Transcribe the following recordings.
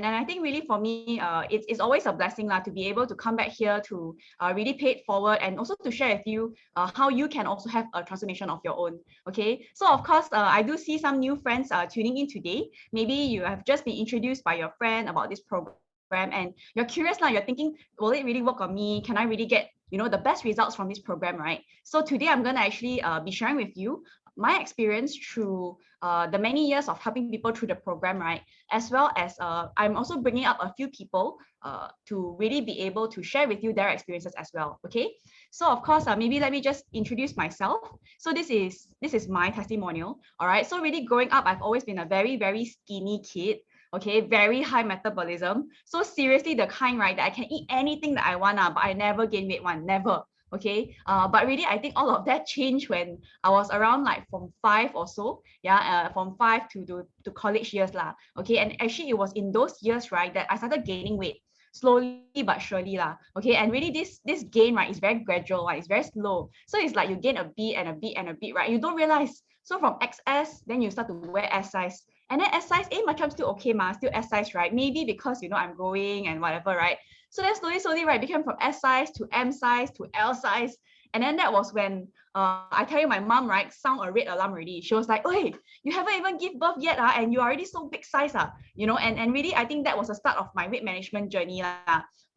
and I think really for me, it's always a blessing to be able to come back here to really pay it forward, and also to share with you how you can also have a transformation of your own. Okay, so of course, I do see some new friends tuning in today. Maybe you have just been introduced by your friend about this program, and you're curious now, you're thinking, will it really work on me? Can I really get the best results from this program, right? So today I'm going to actually be sharing with you my experience through the many years of helping people through the program, right? As well as I'm also bringing up a few people to really be able to share with you their experiences as well. Okay, so of course, maybe let me just introduce myself. So this is my testimonial. All right, so really growing up, I've always been a very, very skinny kid. Okay, very high metabolism. So seriously, the kind, right, that I can eat anything that I want, but I never gain weight one, never. Okay, but really, I think all of that changed when I was around like from 5 or so, yeah, from 5 to college years lah. Okay, and actually it was in those years, right, that I started gaining weight slowly but surely lah. Okay, and really this gain, right, is very gradual, right? It's very slow. So it's like you gain a bit and a bit and a bit, right? You don't realize. So from XS, then you start to wear S size. And then S size, macam still okay still S size, right? Maybe because I'm growing and whatever, right? So then slowly, right, became from S size to M size to L size. And then that was when I tell you, my mom, right, sound a red alarm already. She was like, "Hey, you haven't even give birth yet, and you're already so big size, and really, I think that was the start of my weight management journey,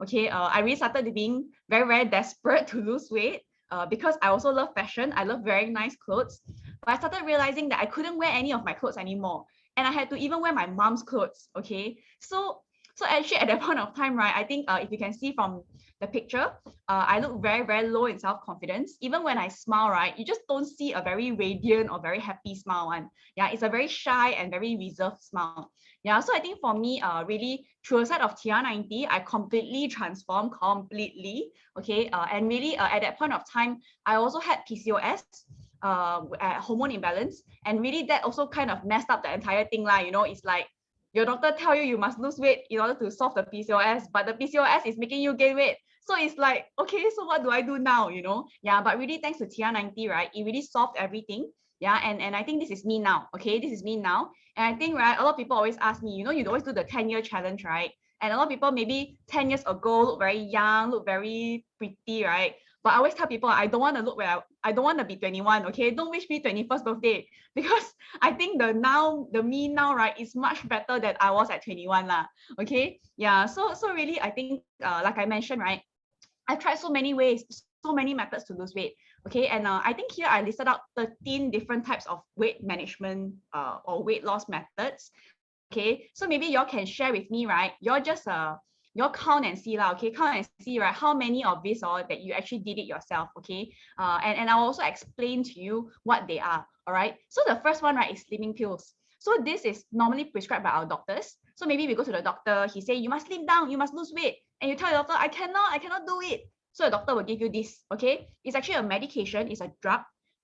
Okay, I really started being very, very desperate to lose weight because I also love fashion. I love wearing nice clothes, but I started realizing that I couldn't wear any of my clothes anymore, and I had to even wear my mom's clothes. Okay, so actually at that point of time, right, I think if you can see from the picture, I look very, very low in self-confidence. Even when I smile, right, you just don't see a very radiant or very happy smile one. Yeah, it's a very shy and very reserved smile. Yeah, so I think for me, really through a set of TR90, I completely transformed completely. Okay, and really at that point of time, I also had PCOS. Hormone imbalance, and really that also kind of messed up the entire thing lah. It's like your doctor tell you must lose weight in order to solve the PCOS, but the PCOS is making you gain weight. So it's like, okay, so what do I do now? Yeah, but really thanks to TR90, right, it really solved everything. Yeah, and I think this is me now. Okay, this is me now. And I think, right, a lot of people always ask me, you always do the 10-year challenge, right? And a lot of people maybe 10 years ago look very young, look very pretty, right? But I always tell people I don't want to look where I don't want to be 21. Okay, don't wish me 21st birthday, because I think the me now, right, is much better than I was at 21 lah. Okay, yeah. So really, I think like I mentioned, right, I've tried so many ways, so many methods to lose weight. Okay, and I think here I listed out 13 different types of weight management or weight loss methods. Okay, so maybe y'all can share with me, right? You're just y'all count and see lah. Okay, count and see, right, how many of these are that you actually did it yourself. Okay, and I'll also explain to you what they are. All right, so the first one, right, is slimming pills. So this is normally prescribed by our doctors. So maybe we go to the doctor, he say you must slim down, you must lose weight, and you tell the doctor, I cannot do it. So the doctor will give you this. Okay, it's actually a medication, it's a drug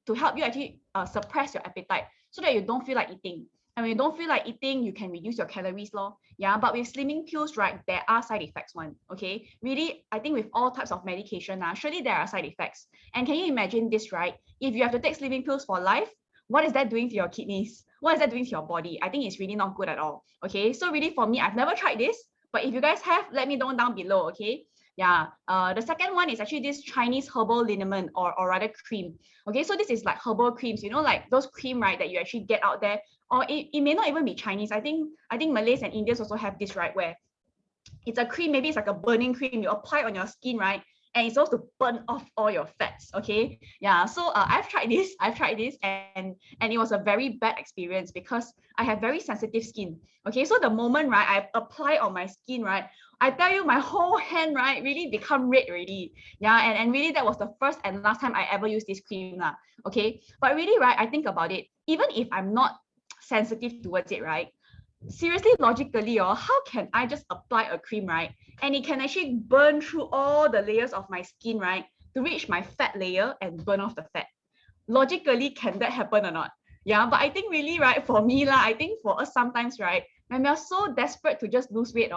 to help you actually suppress your appetite so that you don't feel like eating. And when you don't feel like eating, you can reduce your calories, lor. Yeah, but with slimming pills, right, there are side effects one. Okay, really, I think with all types of medication, surely there are side effects. And can you imagine this, right? If you have to take slimming pills for life, what is that doing to your kidneys? What is that doing to your body? I think it's really not good at all. Okay, so really for me, I've never tried this, but if you guys have, let me know down below. Okay. Yeah, the second one is actually this Chinese herbal liniment or rather cream. Okay, so this is like herbal creams, like those cream, right, that you actually get out there, or it may not even be Chinese. I think Malays and Indians also have this, right, where it's a cream, maybe it's like a burning cream you apply on your skin, right, and it's supposed to burn off all your fats. Okay, yeah, so I've tried this and it was a very bad experience because I have very sensitive skin. Okay, so the moment, right, I apply on my skin, right, I tell you, my whole hand, right, really become red already. Yeah, and really that was the first and last time I ever used this cream lah. Okay, but really, right, I think about it, even if I'm not sensitive towards it, right, seriously, logically, how can I just apply a cream, right, and it can actually burn through all the layers of my skin, right, to reach my fat layer and burn off the fat? Logically, can that happen or not? Yeah, but I think really, right, for me lah, I think for us sometimes, right, when we are so desperate to just lose weight,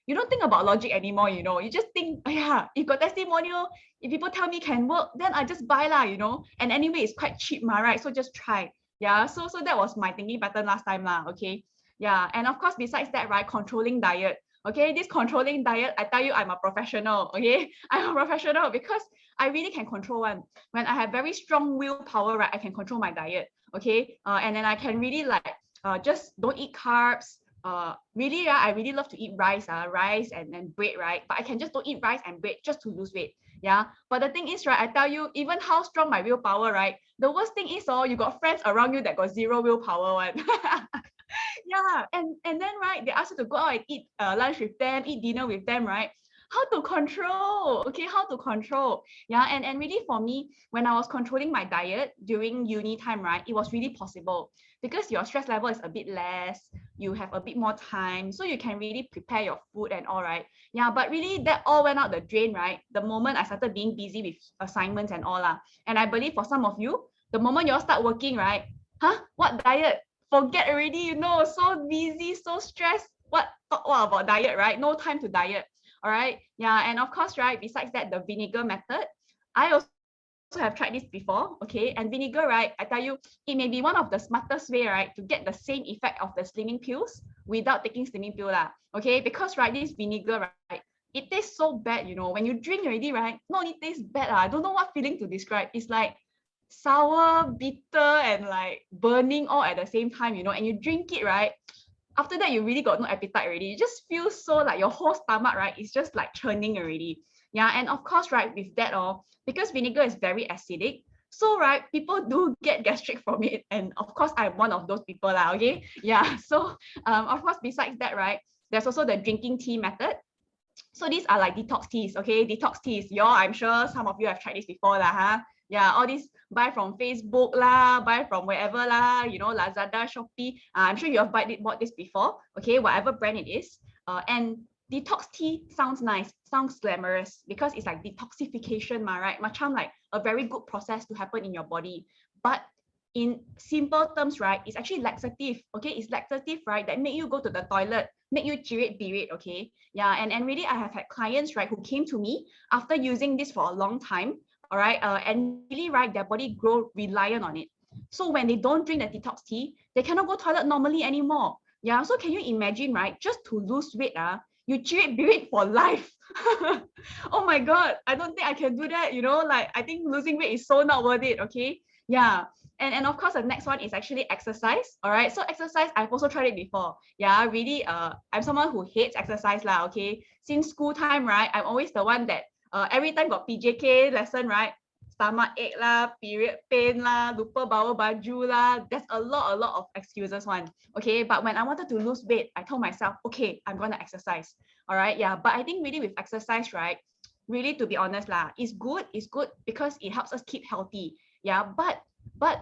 you don't think about logic anymore, you just think, oh yeah, if got testimonial, if people tell me can work, then I just buy lah, and anyway, it's quite cheap, right, so just try. Yeah, so that was my thinking pattern last time lah. Okay, Yeah, and of course, besides that, right, controlling diet. Okay, this controlling diet, I tell you, I'm a professional. Okay, I'm a professional because I really can control one. When I have very strong willpower, right, I can control my diet. Okay, and then I can really like just don't eat carbs. Really, I really love to eat rice, rice and bread, right? But I can just don't eat rice and bread just to lose weight. Yeah. But the thing is, right, I tell you, even how strong my willpower, right? The worst thing is, you got friends around you that got zero willpower one. Yeah, and then right, they ask you to go out and eat lunch with them, eat dinner with them, right? How to control? Okay, how to control? Yeah, and really for me, when I was controlling my diet during uni time, right, it was really possible because your stress level is a bit less, you have a bit more time, so you can really prepare your food and all, right? Yeah, but really that all went out the drain, right? The moment I started being busy with assignments and all lah. And I believe for some of you, the moment you all start working, right? Huh? What diet? Forget already, so busy, so stressed. What about diet, right? No time to diet. All right. Yeah. And of course, right, besides that, the vinegar method, I also have tried this before. Okay. And vinegar, right, I tell you, it may be one of the smartest way, right, to get the same effect of the slimming pills without taking slimming pill lah. Okay. Because right, this vinegar, right, it tastes so bad, when you drink already, right? No, it tastes bad. I don't know what feeling to describe. It's like sour, bitter, and like burning all at the same time, and you drink it, right? After that, you really got no appetite already. You just feel so like your whole stomach, right? It's just like churning already. Yeah, and of course, right, with that all, because vinegar is very acidic, so right, people do get gastric from it. And of course, I'm one of those people lah, okay? Yeah, so of course, besides that, right, there's also the drinking tea method. So these are like detox teas, okay? Detox teas. I'm sure some of you have tried this before, lah, huh? Yeah, all these buy from Facebook lah, buy from wherever lah, Lazada, Shopee. I'm sure you have bought this before, okay? Whatever brand it is. And detox tea sounds nice, sounds glamorous because it's like detoxification, right? Macam like a very good process to happen in your body. But in simple terms, right, it's actually laxative, okay? It's laxative, right, that make you go to the toilet, make you jerit, okay? Yeah, and really I have had clients, right, who came to me after using this for a long time, all right, and really, right, their body grow reliant on it. So when they don't drink the detox tea, they cannot go toilet normally anymore. Yeah, so can you imagine, right, just to lose weight, you jerit for life. Oh my God, I don't think I can do that, like I think losing weight is so not worth it, okay? Yeah. And of course, the next one is actually exercise. All right. So exercise, I've also tried it before. Yeah, really. I'm someone who hates exercise lah. Okay. Since school time, right? I'm always the one that every time got PJK lesson, right? Stomach ache lah, period pain lah, lupa bawa baju lah. There's a lot of excuses one. Okay. But when I wanted to lose weight, I told myself, okay, I'm gonna exercise. All right. Yeah. But I think really with exercise, right? Really, to be honest lah, it's good because it helps us keep healthy. Yeah, but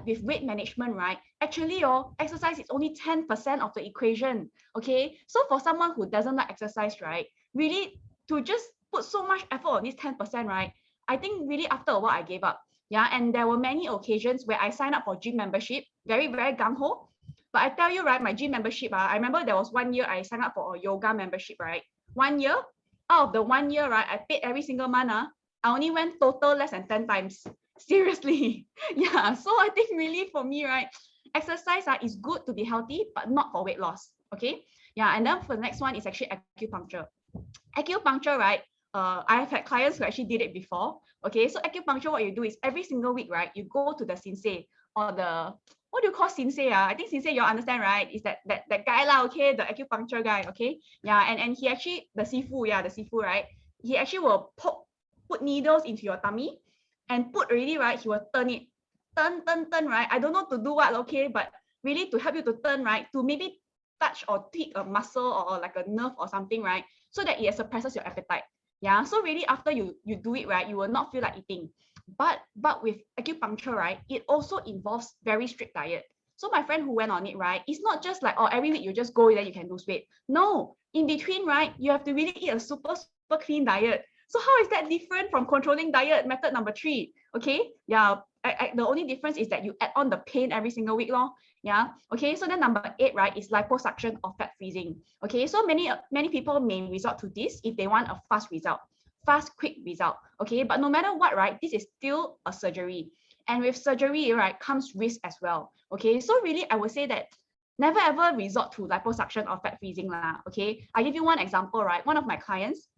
with weight management, right, actually exercise is only 10% of the equation. Okay, so for someone who doesn't like exercise, right, really to just put so much effort on this 10%, right, I think really after a while I gave up. Yeah, and there were many occasions where I signed up for gym membership, very gung-ho. But I tell you, right, my gym membership, I remember there was 1 year I signed up for a yoga membership, right? 1 year, out of the 1 year, right, I paid every single month. I only went total less than 10 times. Seriously. Yeah, so I think really for me, right, exercise is good to be healthy, but not for weight loss. Okay. Yeah, and then for the next one is actually acupuncture. Acupuncture, right, I have had clients who actually did it before. Okay, so acupuncture, what you do is every single week, right, you go to the sensei or the, what do you call sensei? I think sensei, you understand, right? Is that guy lah, okay, the acupuncture guy, okay? Yeah, and he actually, the sifu, right? He actually will put needles into your tummy and put already, right, he will turn it, turn, right? I don't know to do what, okay, but really to help you to turn, right, to maybe touch or tweak a muscle or like a nerve or something, right, so that it suppresses your appetite. Yeah, so really after you do it, right, you will not feel like eating. But with acupuncture, right, it also involves very strict diet. So my friend who went on it, right, it's not just like, oh, every week you just go then you can lose weight. No, in between, right, you have to really eat a super clean diet. So how is that different from controlling diet method number 3? Okay, yeah, the only difference is that you add on the pain every single week, lor. Yeah, okay, so then number 8, right, is liposuction or fat freezing. Okay, so many people may resort to this if they want a fast result, fast, quick result. Okay, but no matter what, right, this is still a surgery. And with surgery, right, comes risk as well. Okay, so really, I would say that never ever resort to liposuction or fat freezing lah. Okay, I give you one example, right? One of my clients,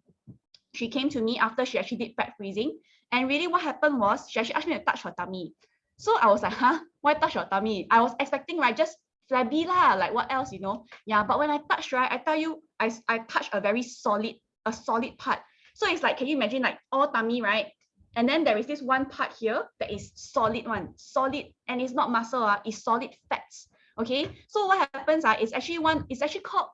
she came to me after she actually did fat freezing, and really what happened was she actually asked me to touch her tummy. So I was like, huh, why touch your tummy? I was expecting, right, just flabby lah, like what else, you know? Yeah, but when I touched, right, I tell you, I touched a very solid part. So it's like, can you imagine, like all tummy, right? And then there is this one part here that is solid one, solid, and it's not muscle, it's solid fats. Okay, so what happens, it's actually called,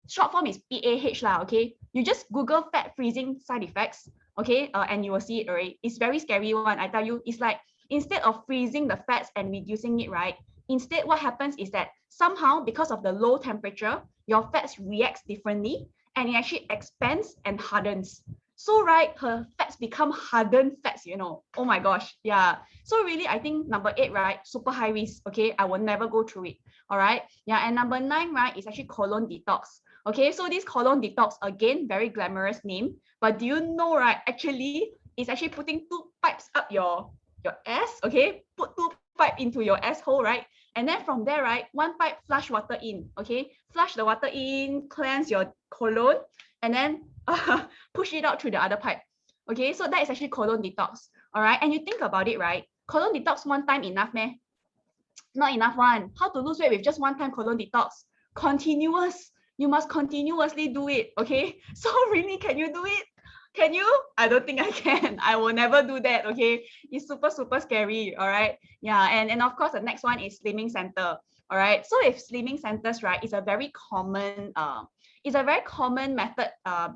short form is PAH lah, okay? You just Google fat freezing side effects, okay? And you will see it already. It's very scary one, I tell you. It's like, instead of freezing the fats and reducing it, right? Instead, what happens is that somehow, because of the low temperature, your fats reacts differently, and it actually expands and hardens. So, right, her fats become hardened fats, you know. Oh my gosh, yeah. So really, I think number 8, right, super high risk, okay? I will never go through it, all right? Yeah, and number 9, right, is actually colon detox. Okay, so this colon detox, again, very glamorous name, but do you know, right, actually, it's actually putting 2 pipes up your ass, okay? Put 2 pipes into your asshole, right? And then from there, right, 1 pipe flush water in, okay? Flush the water in, cleanse your colon, and then push it out through the other pipe. Okay, so that is actually colon detox, all right? And you think about it, right? Colon detox 1 time enough, meh? Not enough one. How to lose weight with just 1 time colon detox? Continuous. You must continuously do it, okay? So really, can you do it? Can you? I don't think I can. I will never do that, okay? It's super, super scary, all right? Yeah, and of course, the next one is slimming center, all right? So if slimming centers, right, is a very common method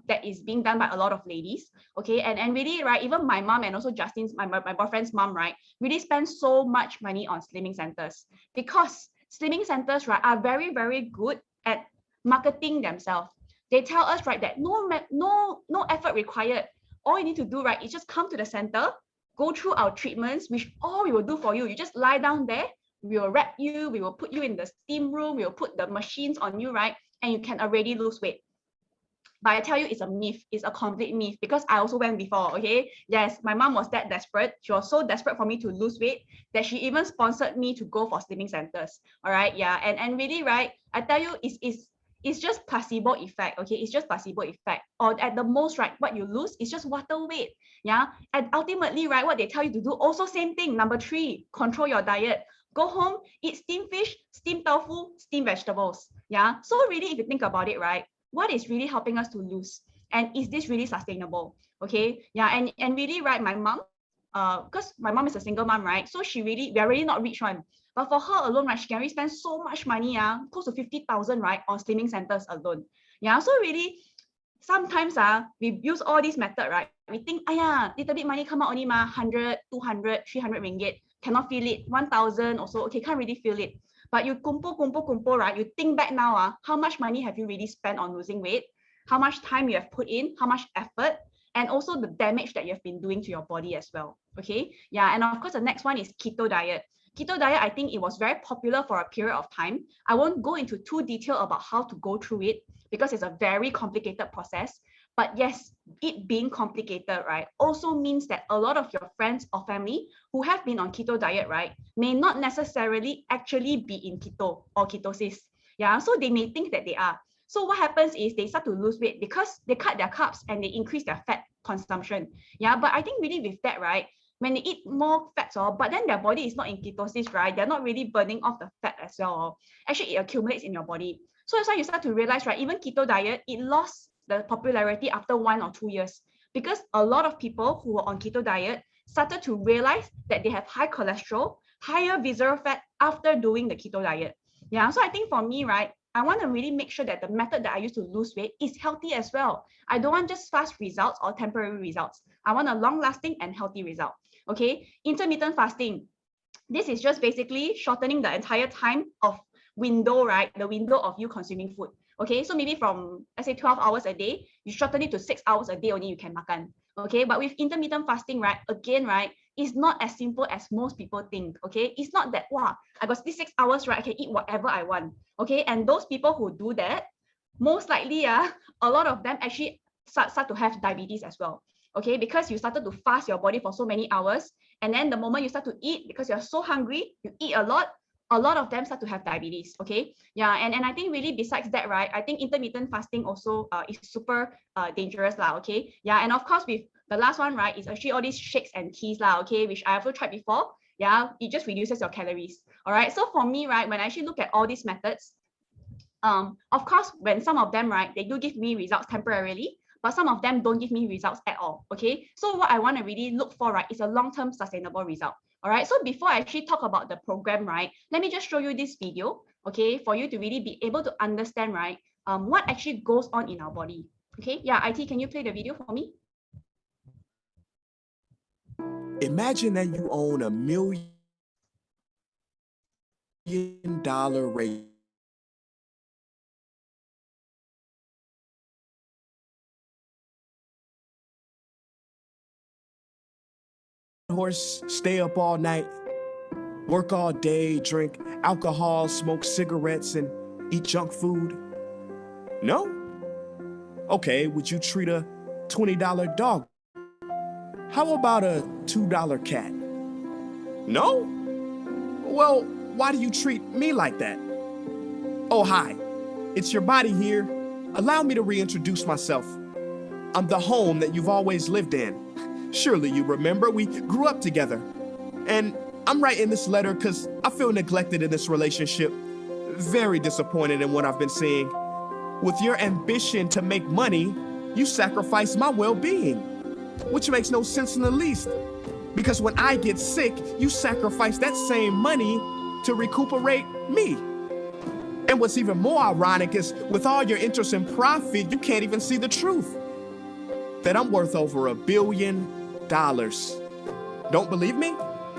that is being done by a lot of ladies, okay? And really, right, even my mom and also Justin's, my boyfriend's mom, right, really spend so much money on slimming centers, because slimming centers, right, are very, very good at marketing themselves. They tell us, right, that no effort required. All you need to do, right, is just come to the center, go through our treatments, which all we will do for you. You just lie down there, we will wrap you, we will put you in the steam room, we will put the machines on you, right, and you can already lose weight. But I tell you, it's a myth. It's a complete myth, because I also went before, okay? Yes, my mom was that desperate. She was so desperate for me to lose weight that she even sponsored me to go for slimming centers, all right? Yeah, and really, right, I tell you, it's just placebo effect, okay? It's just placebo effect. Or at the most, right, what you lose is just water weight, yeah? And ultimately, right, what they tell you to do, also same thing. Number 3, control your diet. Go home, eat steamed fish, steamed tofu, steamed vegetables, yeah? So really, if you think about it, right, what is really helping us to lose? And is this really sustainable? Okay, yeah, and really, right, my mom, because my mom is a single mom, right? So we are really not rich one. But for her alone, right, she can really spend so much money, close to 50,000, right, on slimming centers alone. Yeah, so really, sometimes we use all these methods, right? We think, little bit money come out only 100, 200, 300 ringgit, cannot feel it, 1,000 also, okay, can't really feel it. But you kumpo, right? You think back now, how much money have you really spent on losing weight? How much time you have put in? How much effort? And also the damage that you have been doing to your body as well. Okay, yeah, and of course the next one is keto diet. Keto diet, I think it was very popular for a period of time. I won't go into too detail about how to go through it, because it's a very complicated process. But yes, it being complicated, right, also means that a lot of your friends or family who have been on keto diet, right, may not necessarily actually be in keto or ketosis. Yeah, so they may think that they are. So what happens is they start to lose weight because they cut their carbs and they increase their fat consumption. Yeah, but I think really with that, right, when they eat more fats, but then their body is not in ketosis, right, they're not really burning off the fat as well. Actually, it accumulates in your body. So that's why you start to realize, right, even keto diet, it lost the popularity after 1 or 2 years, because a lot of people who were on keto diet started to realize that they have high cholesterol, higher visceral fat after doing the keto diet. Yeah, so I think for me, right, I want to really make sure that the method that I use to lose weight is healthy as well. I don't want just fast results or temporary results. I want a long-lasting and healthy result. Okay, intermittent fasting. This is just basically shortening the entire time of window, right? The window of you consuming food. Okay, so maybe from, let's say, 12 hours a day, you shorten it to 6 hours a day only you can makan. Okay, but with intermittent fasting, right, again, right, it's not as simple as most people think. Okay, it's not that, wow, I got these 6 hours, right, I can eat whatever I want. Okay, and those people who do that, most likely, a lot of them actually start to have diabetes as well. Okay, because you started to fast your body for so many hours, and then the moment you start to eat, because you're so hungry, you eat a lot, a lot of them start to have diabetes. Okay, yeah, and I think really besides that, right, I think intermittent fasting also is super dangerous lah. Okay, yeah, and of course with the last one, right, is actually all these shakes and teas lah. Okay, which I also tried before. Yeah, it just reduces your calories. All right, so for me, right, when I actually look at all these methods, of course, when some of them, right, they do give me results temporarily, but some of them don't give me results at all. Okay, so what I want to really look for, right, is a long-term sustainable result. All right, so before I actually talk about the program, right, let me just show you this video, okay, for you to really be able to understand, right, what actually goes on in our body. Okay, yeah, IT, can you play the video for me? Imagine that you own $1 million race horse, stay up all night, work all day, drink alcohol, smoke cigarettes, and eat junk food? No? Okay, would you treat a $20 dog? How about a $2 cat? No? Well, why do you treat me like that? Oh, hi. It's your body here. Allow me to reintroduce myself. I'm the home that you've always lived in. Surely you remember we grew up together. And I'm writing this letter because I feel neglected in this relationship. Very disappointed in what I've been seeing. With your ambition to make money, you sacrifice my well-being, which makes no sense in the least. Because when I get sick, you sacrifice that same money to recuperate me. And what's even more ironic is with all your interest in profit, you can't even see the truth. That I'm worth over $1 billion. Don't believe me?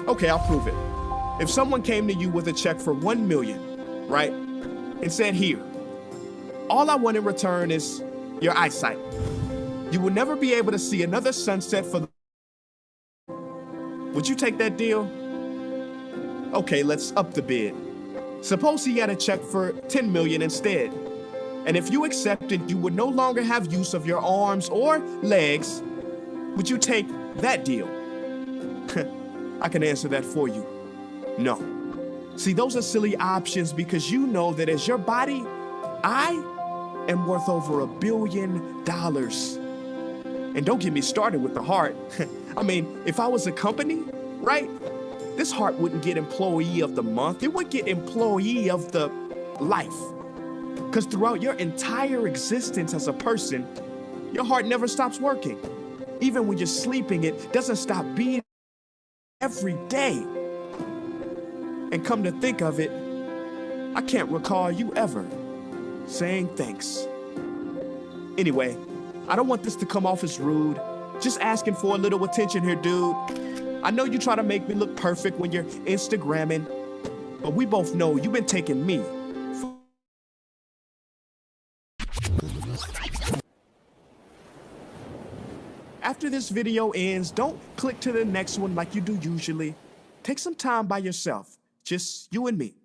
Okay, I'll prove it. If someone came to you with a check for $1 million, right, and said, here, all I want in return is your eyesight. You will never be able to see another sunset for the... Would you take that deal? Okay, let's up the bid. Suppose he had a check for $10 million instead. And if you accepted, you would no longer have use of your arms or legs. Would you take that deal? I can answer that for you. No. See, those are silly options because you know that as your body, I am worth over $1 billion. And don't get me started with the heart. I mean, if I was a company, right, this heart wouldn't get employee of the month. It would get employee of the life. Because throughout your entire existence as a person, your heart never stops working. Even when you're sleeping, it doesn't stop beating every day. And come to think of it, I can't recall you ever saying thanks. Anyway, I don't want this to come off as rude. Just asking for a little attention here, dude. I know you try to make me look perfect when you're Instagramming, but we both know you've been taking me. After this video ends, don't click to the next one like you do usually. Take some time by yourself, just you and me.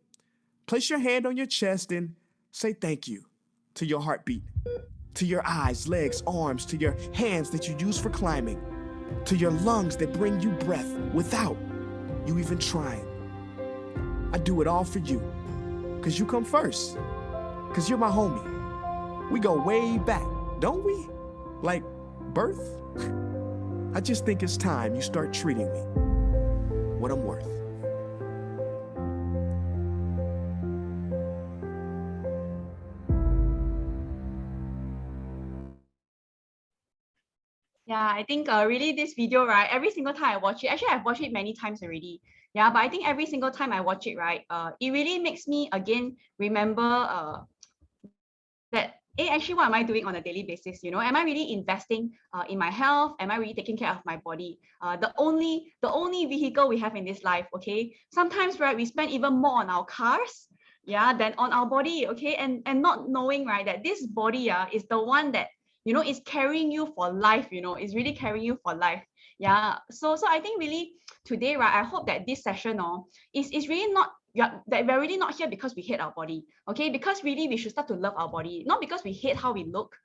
Place your hand on your chest and say thank you to your heartbeat, to your eyes, legs, arms, to your hands that you use for climbing, to your lungs that bring you breath without you even trying. I do it all for you, because you come first, because you're my homie. We go way back, don't we? Like birth? I just think it's time you start treating me what I'm worth. Yeah, I think really this video, right, every single time I watch it, actually I've watched it many times already. Yeah, but I think every single time I watch it, right, it really makes me again remember that, hey, actually, what am I doing on a daily basis? You know, am I really investing in my health? Am I really taking care of my body? The only vehicle we have in this life, okay? Sometimes, right, we spend even more on our cars, yeah, than on our body, okay? And not knowing, right, that this body is the one that, you know, is carrying you for life, you know, is really carrying you for life. Yeah. So I think really today, right, I hope that this session is really not, yeah, that we're really not here because we hate our body, okay? Because really we should start to love our body, not because we hate how we look,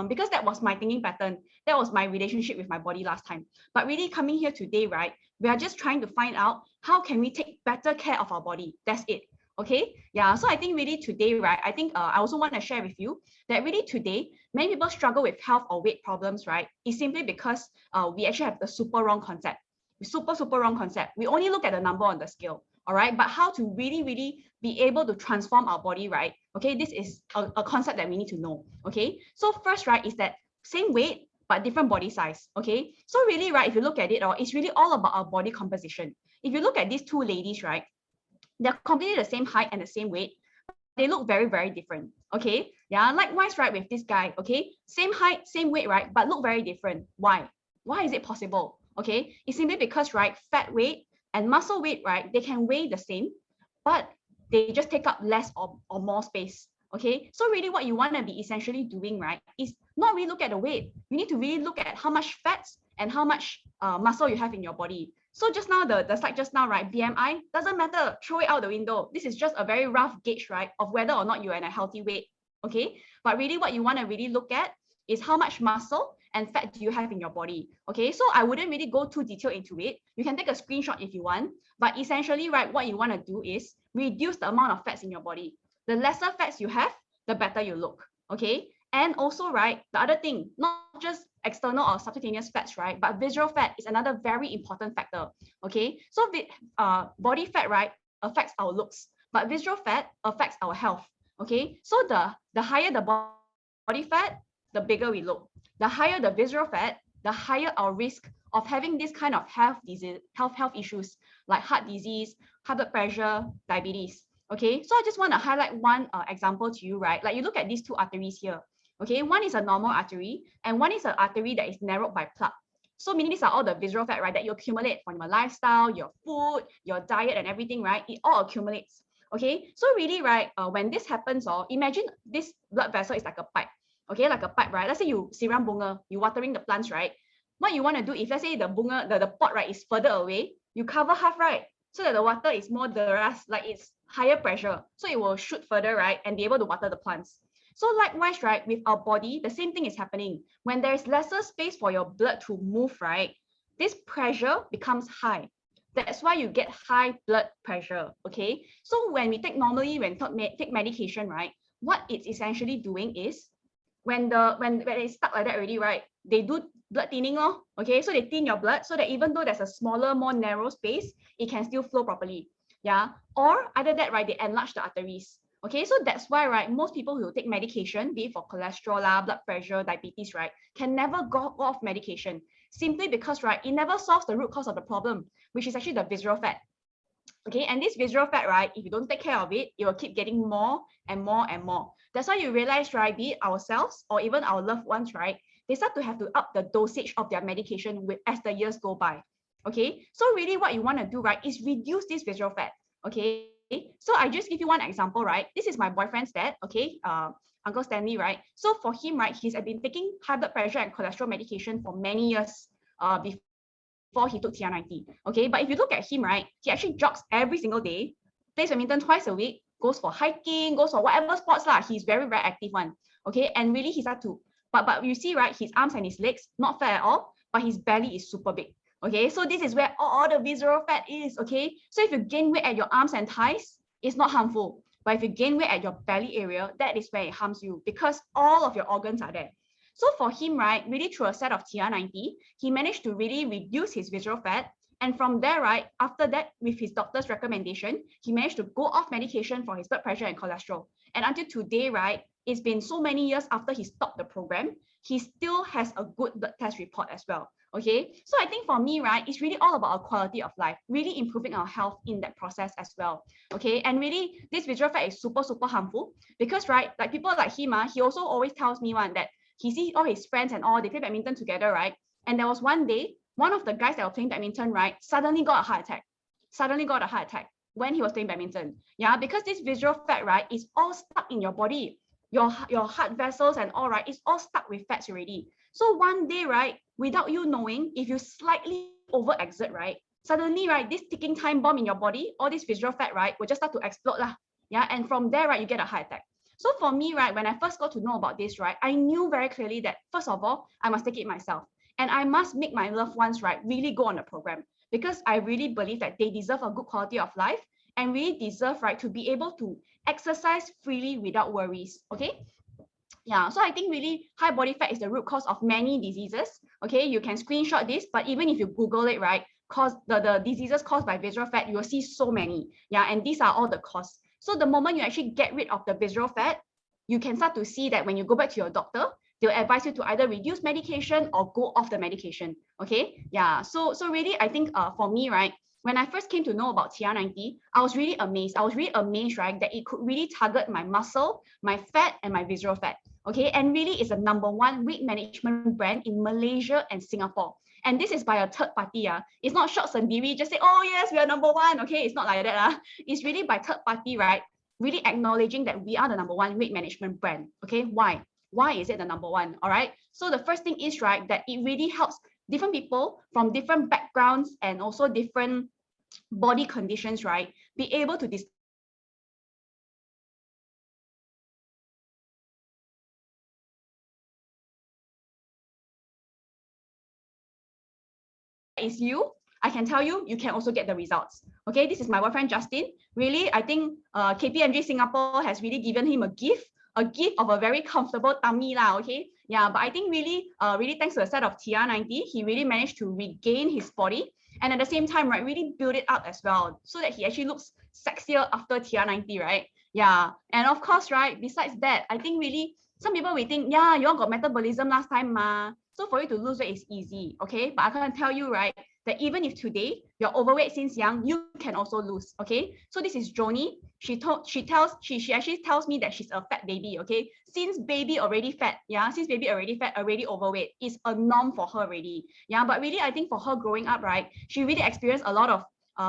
because that was my thinking pattern. That was my relationship with my body last time. But really coming here today, right, we are just trying to find out how can we take better care of our body. That's it. Okay, yeah. So I think really today, right, I think I also want to share with you that really today, many people struggle with health or weight problems, right? It's simply because we actually have the super wrong concept. Super wrong concept. We only look at the number on the scale, all right? But how to really be able to transform our body, right? Okay, this is a concept that we need to know, okay? So first, right, is that same weight, but different body size, okay? So really, right, if you look at it, it's really all about our body composition. If you look at these two ladies, right, they're completely the same height and the same weight. They look very different. Okay. Yeah. Likewise, right, with this guy. Okay. Same height, same weight, right? But look very different. Why? Why is it possible? Okay. It's simply because, right, fat weight and muscle weight, right, they can weigh the same, but they just take up less or more space. Okay. So really what you want to be essentially doing, right, is not really look at the weight. You need to really look at how much fats and how much muscle you have in your body. So just now, the slide just now, right, BMI doesn't matter, throw it out the window. This is just a very rough gauge, right, of whether or not you're in a healthy weight, okay? But really what you want to really look at is how much muscle and fat do you have in your body, okay? So I wouldn't really go too detailed into it. You can take a screenshot if you want, but essentially, right, what you want to do is reduce the amount of fats in your body. The lesser fats you have, the better you look, okay? And also, right, the other thing, not just external or subcutaneous fats, right, but visceral fat is another very important factor, okay? So body fat, right, affects our looks, but visceral fat affects our health, okay? So the higher the body fat, the bigger we look. The higher the visceral fat, the higher our risk of having this kind of health issues like heart disease, high blood pressure, diabetes. Okay, so I just want to highlight one example to you, right? Like you look at these two arteries here. Okay, one is a normal artery and one is an artery that is narrowed by plaque. So meaning these are all the visceral fat, right, that you accumulate from your lifestyle, your food, your diet and everything, right? It all accumulates. Okay, so really, right, when this happens, or imagine this blood vessel is like a pipe. Okay, like a pipe, right? Let's say you siram bunga, you watering the plants, right? What you want to do, if let's say the bunga, the pot, right, is further away, you cover half, right? So that the water is more duress, like it's higher pressure. So it will shoot further, right? And be able to water the plants. So likewise, right, with our body, the same thing is happening. When there is lesser space for your blood to move, right, this pressure becomes high. That's why you get high blood pressure, okay? So when we take take medication, right, what it's essentially doing is when it's stuck like that already, right, they do blood thinning, okay? So they thin your blood so that even though there's a smaller, more narrow space, it can still flow properly, yeah? Or either that, right, they enlarge the arteries. Okay, so that's why, right, most people who take medication, be it for cholesterol, blood pressure, diabetes, right, can never go off medication simply because, right, it never solves the root cause of the problem, which is actually the visceral fat. Okay, and this visceral fat, right, if you don't take care of it, it will keep getting more and more and more. That's why you realize, right, be it ourselves or even our loved ones, right, they start to have to up the dosage of their medication as the years go by. Okay, so really what you want to do, right, is reduce this visceral fat. Okay, so I just give you one example, right? This is my boyfriend's dad, okay, Uncle Stanley, right? So for him, right, he's been taking high blood pressure and cholesterol medication for many years before he took TR90. Okay, but if you look at him, right, he actually jogs every single day, plays badminton twice a week, goes for hiking, goes for whatever sports lah. He's very active one. Okay, and really he's up to, but you see, right, his arms and his legs not fat at all, but his belly is super big. Okay, so this is where all the visceral fat is. Okay, so if you gain weight at your arms and thighs, it's not harmful. But if you gain weight at your belly area, that is where it harms you because all of your organs are there. So for him, right, really through a set of TR90, he managed to really reduce his visceral fat. And from there, right, after that, with his doctor's recommendation, he managed to go off medication for his blood pressure and cholesterol. And until today, right, it's been so many years after he stopped the program, he still has a good blood test report as well. Okay, so I think for me, right, it's really all about our quality of life, really improving our health in that process as well. Okay, and really this visceral fat is super harmful because, right, like people like him, he also always tells me that he sees all his friends and all, they play badminton together, right? And there was one day, one of the guys that were playing badminton, right, suddenly got a heart attack when he was playing badminton. Yeah, because this visceral fat, right, is all stuck in your body. Your heart vessels and all, right, it's all stuck with fats already. So one day, right, without you knowing, if you slightly overexert, right, suddenly, right, this ticking time bomb in your body, all this visceral fat, right, will just start to explode lah. Yeah, and from there, right, you get a heart attack. So for me, right, when I first got to know about this, right, I knew very clearly that first of all, I must take it myself. And I must make my loved ones, right, really go on the program because I really believe that they deserve a good quality of life. and really deserve, right, to be able to exercise freely without worries. Okay. Yeah, so I think really high body fat is the root cause of many diseases. Okay, you can screenshot this, but even if you Google it, right, cause the diseases caused by visceral fat, you will see so many. Yeah, and these are all the causes. So the moment you actually get rid of the visceral fat, you can start to see that when you go back to your doctor, they'll advise you to either reduce medication or go off the medication. Okay, yeah. So really, I think for me, right, when I first came to know about TR90, I was really amazed. I was really amazed, right, that it could really target my muscle, my fat, and my visceral fat. Okay, and really it's a #1 weight management brand in Malaysia and Singapore. And this is by a third party. It's not short sendiri, just say, oh yes, we are #1. Okay, it's not like that. It's really by third party, right? Really acknowledging that we are the #1 weight management brand. Okay, why? Why is it the #1? All right. So the first thing is, right, that it really helps different people from different backgrounds and also different body conditions, right, be able to is you, I can tell you, you can also get the results. Okay, this is my boyfriend Justin. Really, I think KPMG Singapore has really given him a gift of a very comfortable tummy lah. Okay, yeah, but I think really, really thanks to the set of TR90, he really managed to regain his body, and at the same time, right, really build it up as well, so that he actually looks sexier after TR90, right? Yeah, and of course, right, besides that, I think really some people will think, yeah, you all got metabolism last time, ma. So for you to lose weight is easy, okay? But I can tell you, right, that even if today you're overweight since young, you can also lose, okay? So this is Joni. She actually tells me that she's a fat baby, okay? Since baby already fat, yeah, since baby already fat, already overweight, is a norm for her already, yeah. But really, I think for her growing up, right, she really experienced a lot of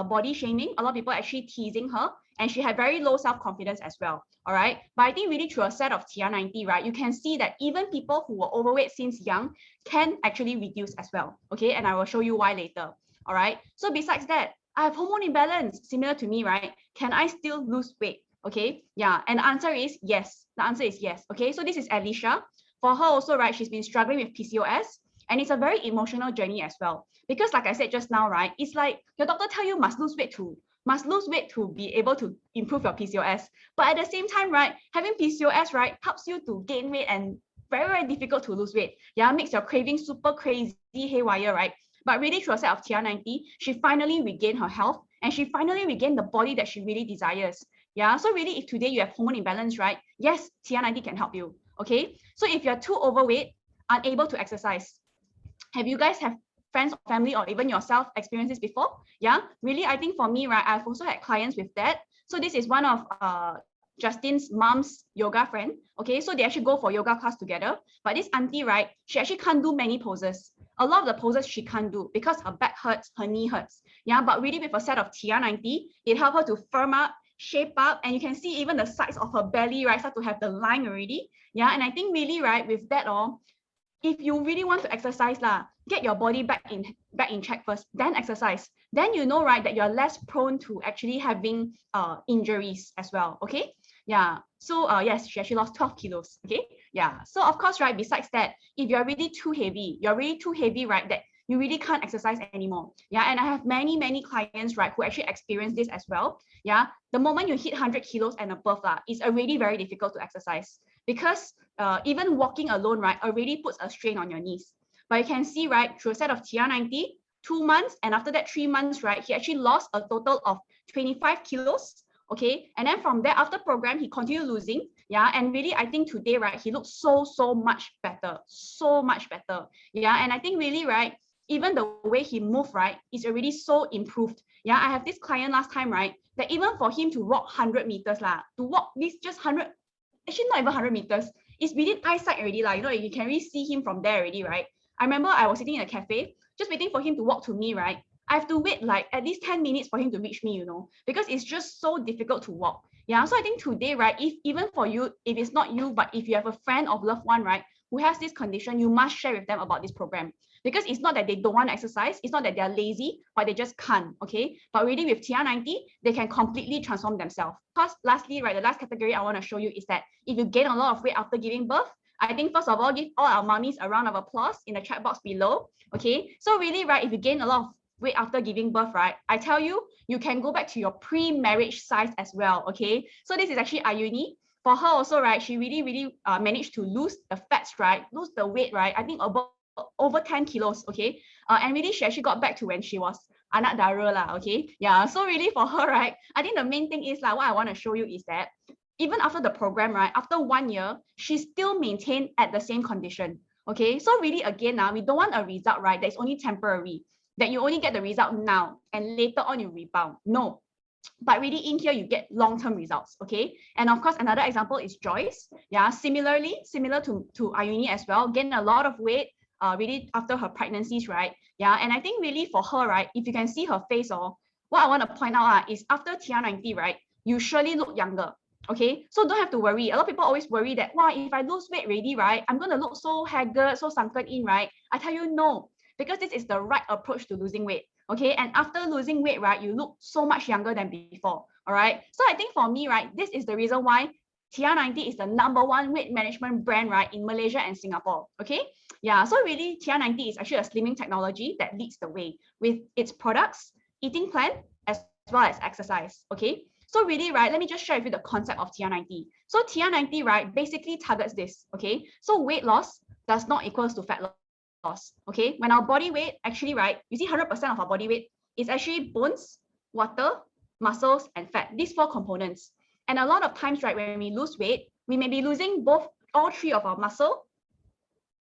body shaming, a lot of people actually teasing her, and she had very low self-confidence as well. All right. But I think really through a set of TR90, right, you can see that even people who were overweight since young can actually reduce as well. Okay. And I will show you why later. All right. So besides that, I have hormone imbalance similar to me, right? Can I still lose weight? Okay. Yeah. And the answer is yes. The answer is yes. Okay. So this is Alicia. For her also, right, she's been struggling with PCOS. And it's a very emotional journey as well. Because like I said just now, right, it's like your doctor tell you must lose weight to be able to improve your PCOS. But at the same time, right, having PCOS, right, helps you to gain weight and very, very difficult to lose weight. Yeah, makes your craving super crazy, haywire, right? But really through a set of TR90, she finally regained her health and she finally regained the body that she really desires. Yeah, so really if today you have hormone imbalance, right, yes, TR90 can help you. Okay, so if you're too overweight, unable to exercise, have you guys have friends or family or even yourself experienced this before? Yeah, really, I think for me, right, I've also had clients with that. So this is one of Justin's mom's yoga friend. Okay, so they actually go for yoga class together. But this auntie, right, she actually can't do many poses. A lot of the poses she can't do because her back hurts, her knee hurts. Yeah, but really with a set of TR90, it helped her to firm up, shape up, and you can see even the sides of her belly, right, start to have the line already. Yeah, and I think really, right, with that all, if you really want to exercise, get your body back in check first, then exercise. Then you know, right, that you're less prone to actually having injuries as well. Okay. Yeah. So yes, she actually lost 12 kilos. Okay. Yeah. So of course, right, besides that, if you're really too heavy, right, that you really can't exercise anymore. Yeah. And I have many clients, right, who actually experience this as well. Yeah. The moment you hit 100 kilos and above, it's already very difficult to exercise because even walking alone, right, already puts a strain on your knees. But you can see, right, through a set of TR90, 2 months, and after that 3 months, right, he actually lost a total of 25 kilos. Okay, and then from there, after program, he continued losing. Yeah, and really, I think today, right, he looks so much better, so much better. Yeah, and I think really, right, even the way he moved, right, is already so improved. Yeah, I have this client last time, right, that even for him to walk 100 meters, to walk this just 100, actually not even 100 meters, it's within eyesight already, you know, you can really see him from there already, right? I remember I was sitting in a cafe, just waiting for him to walk to me, right? I have to wait like at least 10 minutes for him to reach me, you know, because it's just so difficult to walk. Yeah, so I think today, right, if even for you, if it's not you, but if you have a friend or loved one, right, who has this condition, you must share with them about this program. Because it's not that they don't want to exercise, it's not that they're lazy, but they just can't, okay? But really with TR90, they can completely transform themselves. Because lastly, right, the last category I want to show you is that if you gain a lot of weight after giving birth, I think first of all, give all our mommies a round of applause in the chat box below, okay? So really, right, if you gain a lot of weight after giving birth, right? I tell you, you can go back to your pre-marriage size as well, okay? So this is actually Ayuni. For her also, right, she really managed to lose the fats, right? Lose the weight, right? I think about over 10 kilos, okay? And really, she actually got back to when she was anak dara lah, okay? Yeah, so really for her, right, I think the main thing is like what I want to show you is that even after the program, right, after 1 year, she still maintained at the same condition, okay? So really, again, now we don't want a result, right, that's only temporary, that you only get the result now and later on you rebound. No, but really in here you get long-term results, okay? And of course, another example is Joyce. Yeah, similar to Ayuni as well, gained a lot of weight really after her pregnancies, right? Yeah, and I think really for her, right, if you can see her face, or what I want to point out is after TR90, right, you surely look younger. Okay, so don't have to worry. A lot of people always worry that, wow, if I lose weight already, right, I'm gonna look so haggard, so sunken in, right? I tell you, no, because this is the right approach to losing weight. Okay, and after losing weight, right, you look so much younger than before. All right, so I think for me, right, this is the reason why TR90 is the #1 weight management brand, right, in Malaysia and Singapore. Okay, yeah, so really TR90 is actually a slimming technology that leads the way with its products, eating plan, as well as exercise. Okay, so really, right, let me just share with you the concept of TR90. So TR90, right, basically targets this. Okay, so weight loss does not equals to fat loss. Okay, when our body weight actually, right, you see 100% of our body weight is actually bones, water, muscles, and fat. These 4 components. And a lot of times, right, when we lose weight, we may be losing all 3 of our muscle,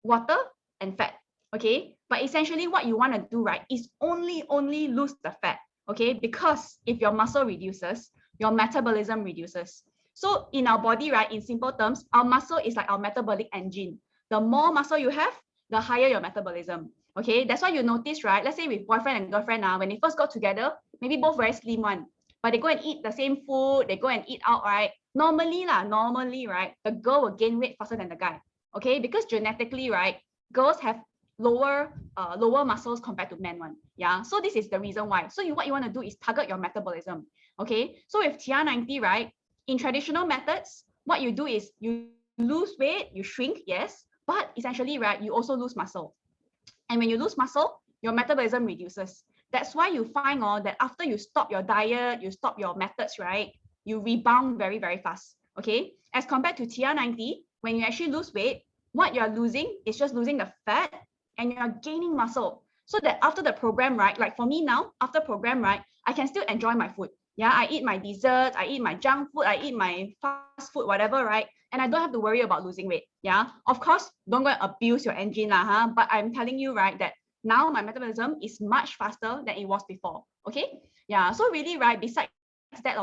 water, and fat. Okay, but essentially what you want to do, right, is only lose the fat. Okay, because if your muscle reduces, your metabolism reduces. So in our body, right, in simple terms, our muscle is like our metabolic engine. The more muscle you have, the higher your metabolism. Okay, that's why you notice, right? Let's say with boyfriend and girlfriend now, when they first got together, maybe both very slim one, but they go and eat the same food, they go and eat out, right? Normally, right, the girl will gain weight faster than the guy. Okay, because genetically, right, girls have lower muscles compared to men one. Yeah, so this is the reason why. So what you want to do is target your metabolism. Okay, so with TR90, right, in traditional methods, what you do is you lose weight, you shrink, yes, but essentially, right, you also lose muscle. And when you lose muscle, your metabolism reduces. That's why you find that after you stop your diet, you stop your methods, right, you rebound very, very fast. Okay, as compared to TR90, when you actually lose weight, what you're losing is just losing the fat and you're gaining muscle. So that after the program, right, like for me now, after program, right, I can still enjoy my food. Yeah, I eat my desserts, I eat my junk food, I eat my fast food, whatever, right? And I don't have to worry about losing weight. Yeah, of course, don't go and abuse your engine lah, huh? But I'm telling you, right, that now my metabolism is much faster than it was before. Okay, yeah, so really, right, besides that,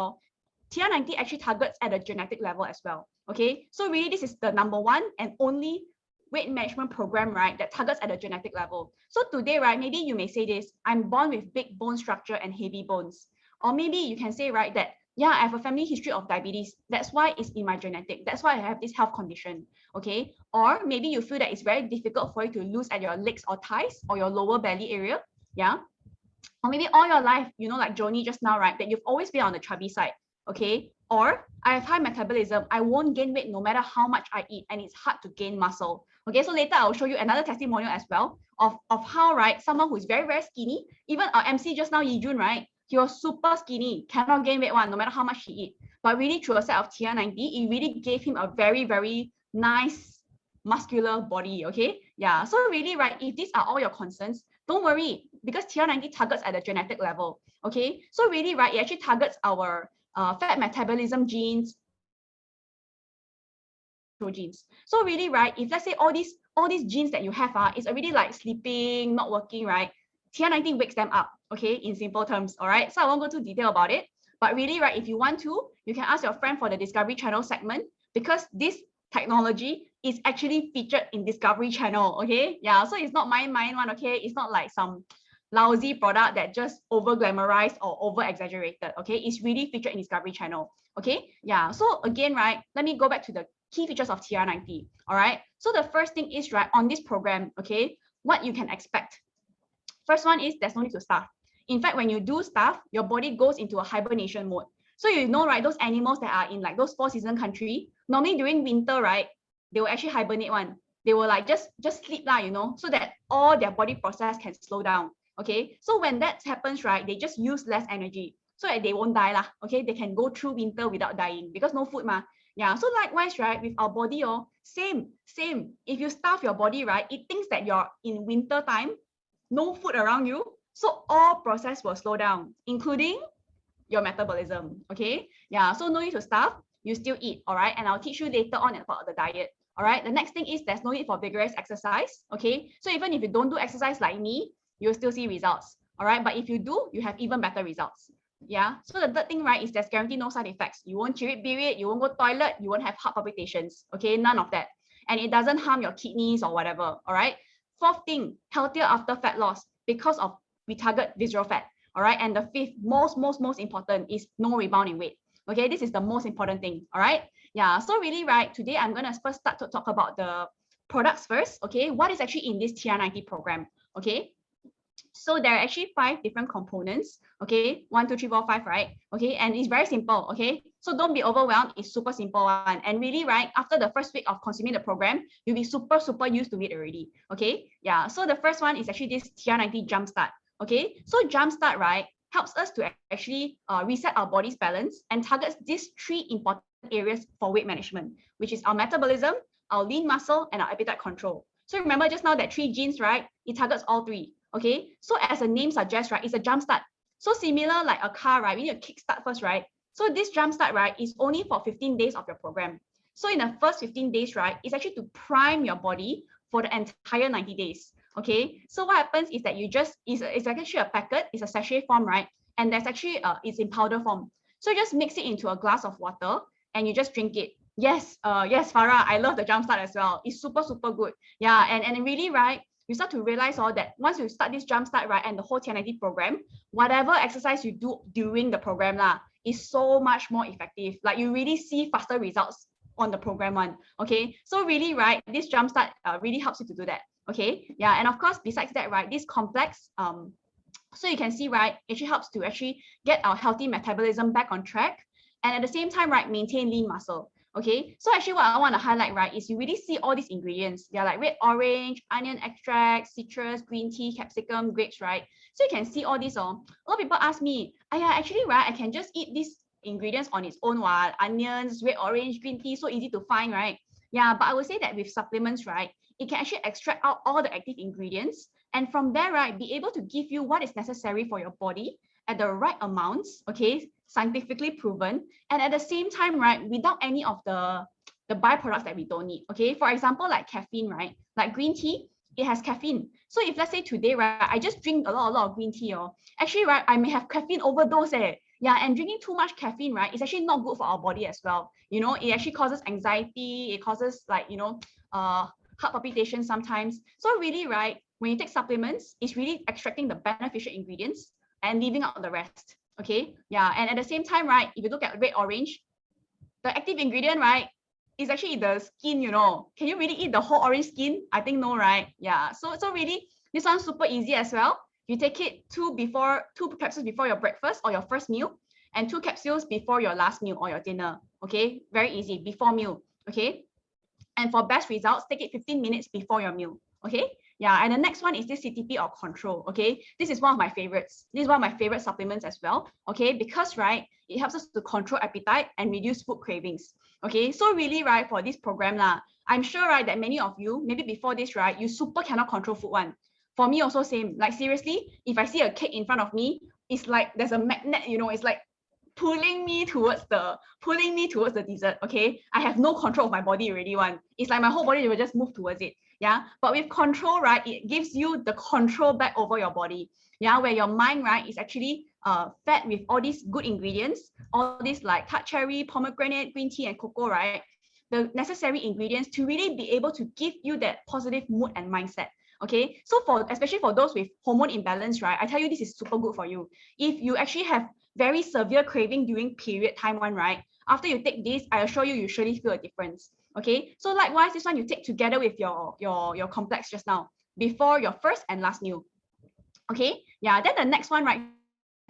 TR90 actually targets at a genetic level as well. Okay, so really this is the #1 and only weight management program, right, that targets at a genetic level. So today, right, maybe you may say this, I'm born with big bone structure and heavy bones. Or maybe you can say, right, that, yeah, I have a family history of diabetes. That's why it's in my genetic. That's why I have this health condition. Okay. Or maybe you feel that it's very difficult for you to lose at your legs or thighs or your lower belly area. Yeah. Or maybe all your life, you know, like Joni just now, right, that you've always been on the chubby side. Okay. Or I have high metabolism. I won't gain weight no matter how much I eat, and it's hard to gain muscle. Okay, so later I'll show you another testimonial as well of how, right, someone who is very, very skinny, even our MC just now, Yijun, right, he was super skinny, cannot gain weight one, no matter how much he eat. But really through a set of TR90, it really gave him a very, very nice muscular body. Okay, yeah, so really, right, if these are all your concerns, don't worry, because TR90 targets at the genetic level. Okay, so really, right, it actually targets our fat metabolism genes, genes. So really, right, if let's say all these genes that you have is already like sleeping, not working, right, TR90 wakes them up. Okay, in simple terms. All right, so I won't go too detail about it, but really, right, if you want to, you can ask your friend for the Discovery Channel segment, because this technology is actually featured in Discovery Channel. Okay, yeah, so it's not my mind one. Okay, it's not like some lousy product that just over glamorized or over exaggerated. Okay, it's really featured in Discovery Channel. Okay, yeah, so again, right, let me go back to the key features of TR90. All right, so the first thing is, right, on this program, okay, what you can expect. First one is there's no need to starve. In fact, when you do starve, your body goes into a hibernation mode. So you know, right, those animals that are in like those 4-season country, normally during winter, right, they will actually hibernate one. They will like just sleep lah, you know, so that all their body process can slow down. Okay, so when that happens, right, they just use less energy so that they won't die lah. Okay, they can go through winter without dying because no food ma. Yeah, so likewise, right, with our body, same. If you starve your body, right, it thinks that you're in winter time, no food around you, so all process will slow down, including your metabolism. Okay, yeah, so no need to starve, you still eat. All right, and I'll teach you later on about the diet. All right, the next thing is there's no need for vigorous exercise. Okay, so even if you don't do exercise like me, you'll still see results. All right, but if you do, you have even better results. Yeah, so the third thing, right, is there's guaranteed no side effects. You won't period, you won't go toilet, you won't have heart palpitations. Okay, none of that. And it doesn't harm your kidneys or whatever. All right, fourth thing, healthier after fat loss because of we target visceral fat. All right, and the fifth most important is no rebound in weight. Okay, this is the most important thing. All right, yeah, so really, right, today I'm going to first start to talk about the products first. Okay, what is actually in this TR90 program? Okay, so there are actually 5 different components. Okay, 1 2 3 4 5, right? Okay, and it's very simple. Okay, so don't be overwhelmed, it's super simple one. And really, right, after the first week of consuming the program, you'll be super used to it already. Okay, yeah, so the first one is actually this TR90 Jumpstart. Okay, so Jumpstart, right, helps us to actually reset our body's balance and targets these 3 important areas for weight management, which is our metabolism, our lean muscle, and our appetite control. So remember just now that 3 genes, right? It targets all 3. Okay, so as the name suggests, right, it's a jump start. So similar like a car, right? We need to kickstart first, right? So this jump start, right, is only for 15 days of your program. So in the first 15 days, right, it's actually to prime your body for the entire 90 days. Okay, so what happens is that you just it's actually a packet, it's a sachet form, right? And there's actually it's in powder form. So you just mix it into a glass of water and you just drink it. Yes, yes, Farah, I love the jump start as well. It's super good. Yeah, and really, right, you start to realize all that once you start this jump start, right, and the whole TR90 program, whatever exercise you do during the program lah, is so much more effective. Like you really see faster results on the program one. Okay, so really, right, this jump start really helps you to do that. Okay, yeah, and of course, besides that, right, this complex, so you can see, right, it actually helps to actually get our healthy metabolism back on track, and at the same time, right, maintain lean muscle. Okay, so actually what I want to highlight, right, is you really see all these ingredients. They're like red orange, onion extract, citrus, green tea, capsicum, grapes, right? So you can see all these. A lot of people ask me, actually, right, I can just eat these ingredients on its own, while onions, red orange, green tea, so easy to find, right? Yeah, but I would say that with supplements, right, it can actually extract out all the active ingredients, and from there, right, be able to give you what is necessary for your body at the right amounts, okay, scientifically proven, and at the same time, right, without any of the byproducts that we don't need. Okay, for example, like caffeine, right, like green tea, it has caffeine. So if let's say today, right, I just drink a lot of green tea, actually, right, I may have caffeine overdose. Yeah, and drinking too much caffeine, right, is actually not good for our body as well. You know, it actually causes anxiety, it causes like, you know, heart palpitations sometimes. So really, right, when you take supplements, it's really extracting the beneficial ingredients and leaving out the rest. Okay, yeah, and at the same time, right, if you look at red orange, the active ingredient, right, is actually the skin. You know, can you really eat the whole orange skin? I think no, right? Yeah, so really this one's super easy as well. You take it 2 capsules before your breakfast or your first meal, and 2 capsules before your last meal or your dinner. Okay, very easy, before meal. Okay, and for best results, take it 15 minutes before your meal. Okay, yeah, and the next one is this CTP or control. Okay, this is one of my favorites. This is one of my favorite supplements as well. Okay, because, right, it helps us to control appetite and reduce food cravings. Okay, so really, right, for this program lah, I'm sure, right, that many of you, maybe before this, right, you super cannot control food one. For me also same. Like seriously, if I see a cake in front of me, it's like there's a magnet, you know, it's like pulling me towards the dessert. Okay, I have no control of my body already one. It's like my whole body will just move towards it. Yeah, but with control, right, it gives you the control back over your body. Yeah, where your mind, right, is actually fed with all these good ingredients, all these like tart cherry, pomegranate, green tea, and cocoa, right, the necessary ingredients to really be able to give you that positive mood and mindset. Okay, so especially for those with hormone imbalance, right, I tell you, this is super good for you. If you actually have very severe craving during period time one, right, after you take this, I assure you, you surely feel a difference. Okay, so likewise, this one you take together with your complex just now before your first and last meal. Okay, yeah, then the next one, right,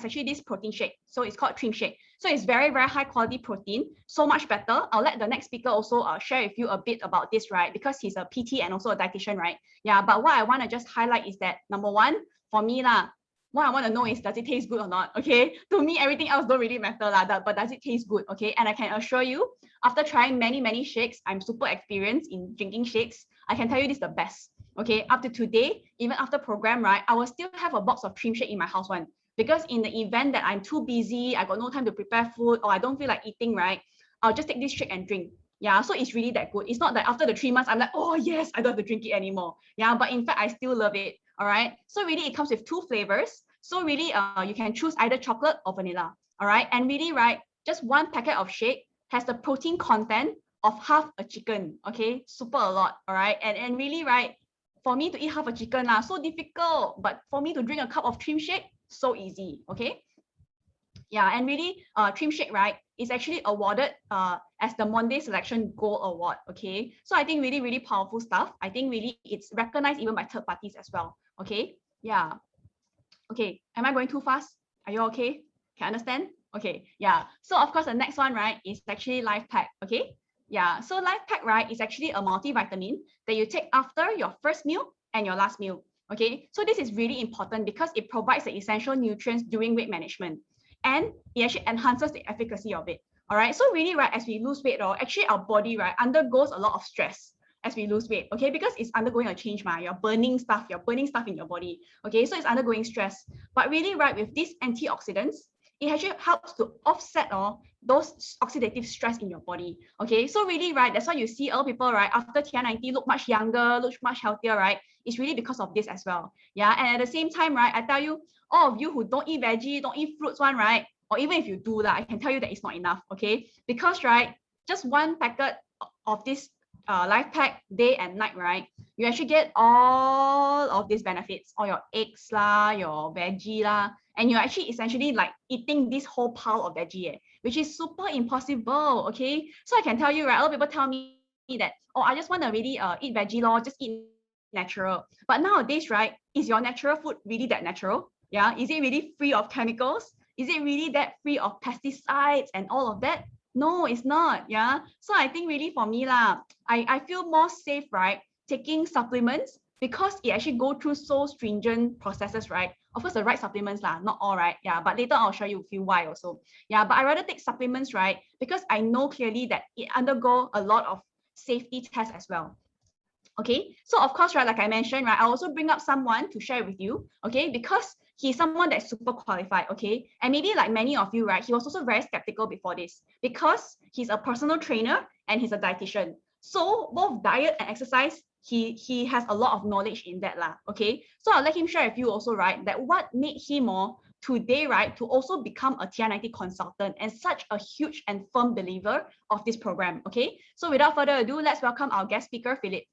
actually this protein shake. So it's called Trim Shake. So it's very, very high quality protein, so much better. I'll let the next speaker also share with you a bit about this, right? Because he's a PT and also a dietitian, right? Yeah, but what I want to just highlight is that number one, for me lah, what I want to know is, does it taste good or not? Okay, to me, everything else don't really matter lah, but does it taste good? Okay, and I can assure you, after trying many shakes, I'm super experienced in drinking shakes. I can tell you this is the best. Okay, up to today, even after program, right, I will still have a box of Trim Shake in my house one. Because in the event that I'm too busy, I got no time to prepare food, or I don't feel like eating, right, I'll just take this shake and drink. Yeah, so it's really that good. It's not that after the 3 months, I'm like, oh yes, I don't have to drink it anymore. Yeah, but in fact, I still love it. All right. So really, it comes with 2 flavors. So really, you can choose either chocolate or vanilla. All right. And really, right, just 1 packet of shake has the protein content of half a chicken. Okay, super a lot. All right. And really, right, for me to eat half a chicken, so difficult. But for me to drink a cup of Trim Shake, so easy. Okay. Yeah, and really, Trim Shake, right, is actually awarded as the Monday Selection Gold Award. Okay, so I think really, really powerful stuff. I think really it's recognized even by third parties as well. Okay, yeah. Okay, am I going too fast? Are you okay? Can understand? Okay, yeah. So of course, the next one, right, is actually Life Pack. Okay, yeah. So Life Pack, right, is actually a multivitamin that you take after your first meal and your last meal. Okay, so this is really important because it provides the essential nutrients during weight management, and it actually enhances the efficacy of it. All right, so really, right, as we lose weight, or actually our body, right, undergoes a lot of stress as we lose weight, okay, because it's undergoing a change, you're burning stuff in your body, okay, so it's undergoing stress. But really, right, with these antioxidants, it actually helps to offset those oxidative stress in your body, okay. So really, right, that's why you see all people, right, after TR90 look much younger, look much healthier, right, it's really because of this as well. Yeah, and at the same time, right, I tell you, all of you who don't eat veggie, don't eat fruits one, right, or even if you do that, I can tell you that it's not enough, okay, because, right, just 1 packet of this Life Pack day and night, right, you actually get all of these benefits, all your eggs lah, your veggie lah, and you're actually essentially like eating this whole pile of veggie, which is super impossible. Okay, so I can tell you, right, a lot of people tell me that, oh, I just want to really eat veggie lor, just eat natural. But nowadays, right, is your natural food really that natural? Yeah, is it really free of chemicals? Is it really that free of pesticides and all of that? No, it's not. Yeah. So I think really for me lah, I feel more safe, right, taking supplements, because it actually go through so stringent processes, right? Of course, the right supplements lah, not all, right? Yeah, but later I'll show you a few why also. Yeah, but I rather take supplements, right? Because I know clearly that it undergo a lot of safety tests as well. Okay, so of course, right, like I mentioned, right, I also bring up someone to share with you, okay, because he's someone that's super qualified, okay, and maybe like many of you, right, he was also very skeptical before this because he's a personal trainer and he's a dietitian. So both diet and exercise, he has a lot of knowledge in that lah, okay. So I'll let him share with you also, right, that what made him today, right, to also become a TR90 consultant and such a huge and firm believer of this program, okay. So without further ado, let's welcome our guest speaker, Philip.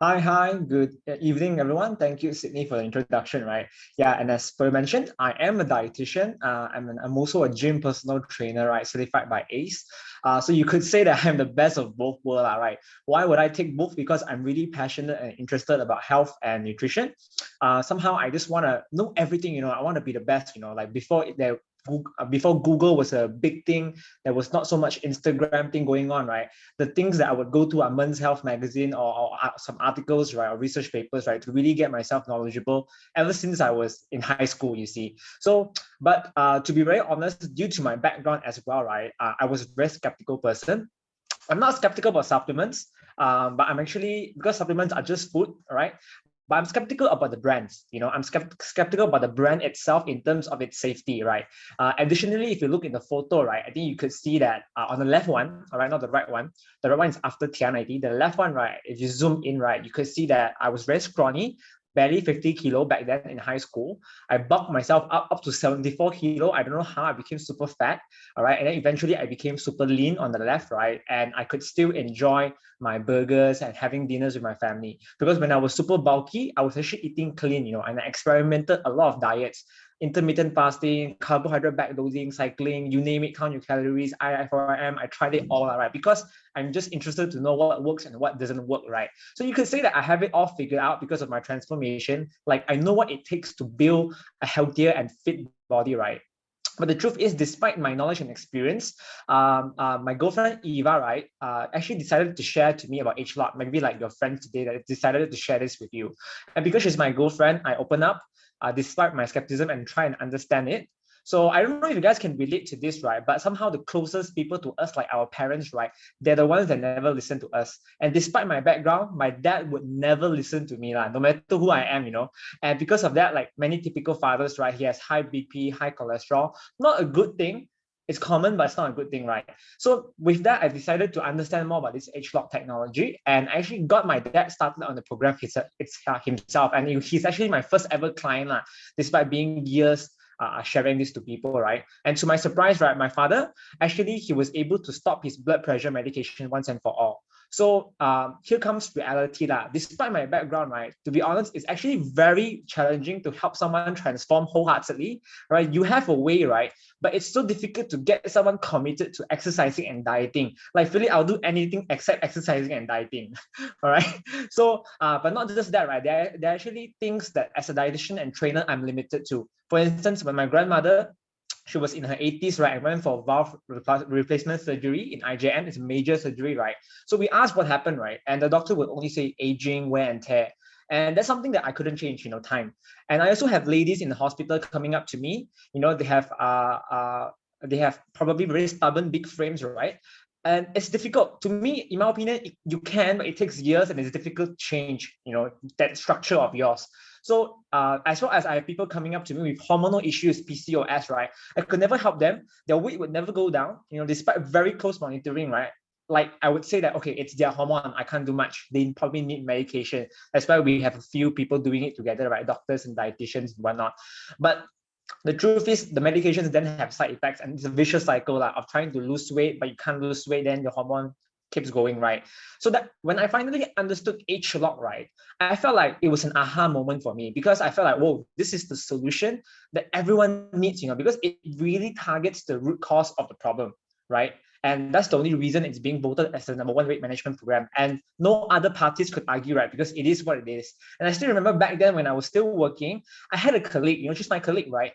Hi, good evening, everyone. Thank you, Sydney, for the introduction, right? Yeah, and as per mentioned, I am a dietitian. I'm also a gym personal trainer, right? Certified by ACE. So you could say that I'm the best of both worlds, right? Why would I take both? Because I'm really passionate and interested about health and nutrition. Somehow I just want to know everything, I want to be the best, like before Google was a big thing, there was not so much Instagram thing going on, right? The things that I would go to are Men's Health magazine or some articles, right, or research papers, right, to really get myself knowledgeable ever since I was in high school, you see. So, but to be very honest, due to my background as well, right, I was a very skeptical person. I'm not skeptical about supplements, but I'm actually, because supplements are just food, right? But I'm skeptical about the brands. I'm skeptical about the brand itself in terms of its safety, right? Additionally, if you look in the photo, right, I think you could see that on the left one, all right, not the right one. The right one is after TR90. The left one, right, if you zoom in, right, you could see that I was very scrawny, barely 50 kilo back then in high school. I bulked myself up to 74 kilo. I don't know how I became super fat, all right? And then eventually I became super lean on the left, right? And I could still enjoy my burgers and having dinners with my family. Because when I was super bulky, I was actually eating clean, and I experimented a lot of diets. intermittent fasting, carbohydrate backloading, cycling, you name it, count your calories, IFRM, I tried it all, right? Because I'm just interested to know what works and what doesn't work, right? So you could say that I have it all figured out because of my transformation. Like I know what it takes to build a healthier and fit body, right? But the truth is, despite my knowledge and experience, my girlfriend Eva, right, actually decided to share to me about HLOC, maybe like your friend today that decided to share this with you. And because she's my girlfriend, I open up, despite my skepticism, and try and understand it. So I don't know if you guys can relate to this, right? But somehow the closest people to us, like our parents, right, they're the ones that never listen to us. And despite my background, my dad would never listen to me, no matter who I am, And because of that, like many typical fathers, right, he has high BP, high cholesterol. Not a good thing. It's common, but it's not a good thing, right? So with that, I decided to understand more about this HLOC technology, and I actually got my dad started on the program himself. And he's actually my first ever client, despite being years sharing this to people, right? And to my surprise, right, my father, actually, he was able to stop his blood pressure medication once and for all. So here comes reality. Despite my background, right, to be honest, it's actually very challenging to help someone transform wholeheartedly, right? You have a way, right? But it's so difficult to get someone committed to exercising and dieting. Like, Philip, I'll do anything except exercising and dieting, all right? So, but not just that, right? There are actually things that as a dietitian and trainer, I'm limited to. For instance, when my grandmother, she was in her 80s, right? I went for valve replacement surgery in IJM. It's a major surgery, right? So we asked what happened, right? And the doctor would only say aging, wear and tear. And that's something that I couldn't change, time. And I also have ladies in the hospital coming up to me, they have probably very stubborn, big frames, right? And it's difficult. To me, in my opinion, you can, but it takes years and it's difficult to change, that structure of yours. So as well as I have people coming up to me with hormonal issues, PCOS, right? I could never help them. Their weight would never go down, despite very close monitoring, right? Like I would say that, okay, it's their hormone. I can't do much. They probably need medication. That's why we have a few people doing it together, right? Doctors and dietitians and whatnot. But the truth is the medications then have side effects, and it's a vicious cycle of trying to lose weight, but you can't lose weight, then your hormone keeps going, right? So that when I finally understood HLOC, right, I felt like it was an aha moment for me, because I felt like, whoa, this is the solution that everyone needs, because it really targets the root cause of the problem, right? And that's the only reason it's being voted as the #1 weight management program. And no other parties could argue, right? Because it is what it is. And I still remember back then when I was still working, I had a colleague, she's my colleague, right?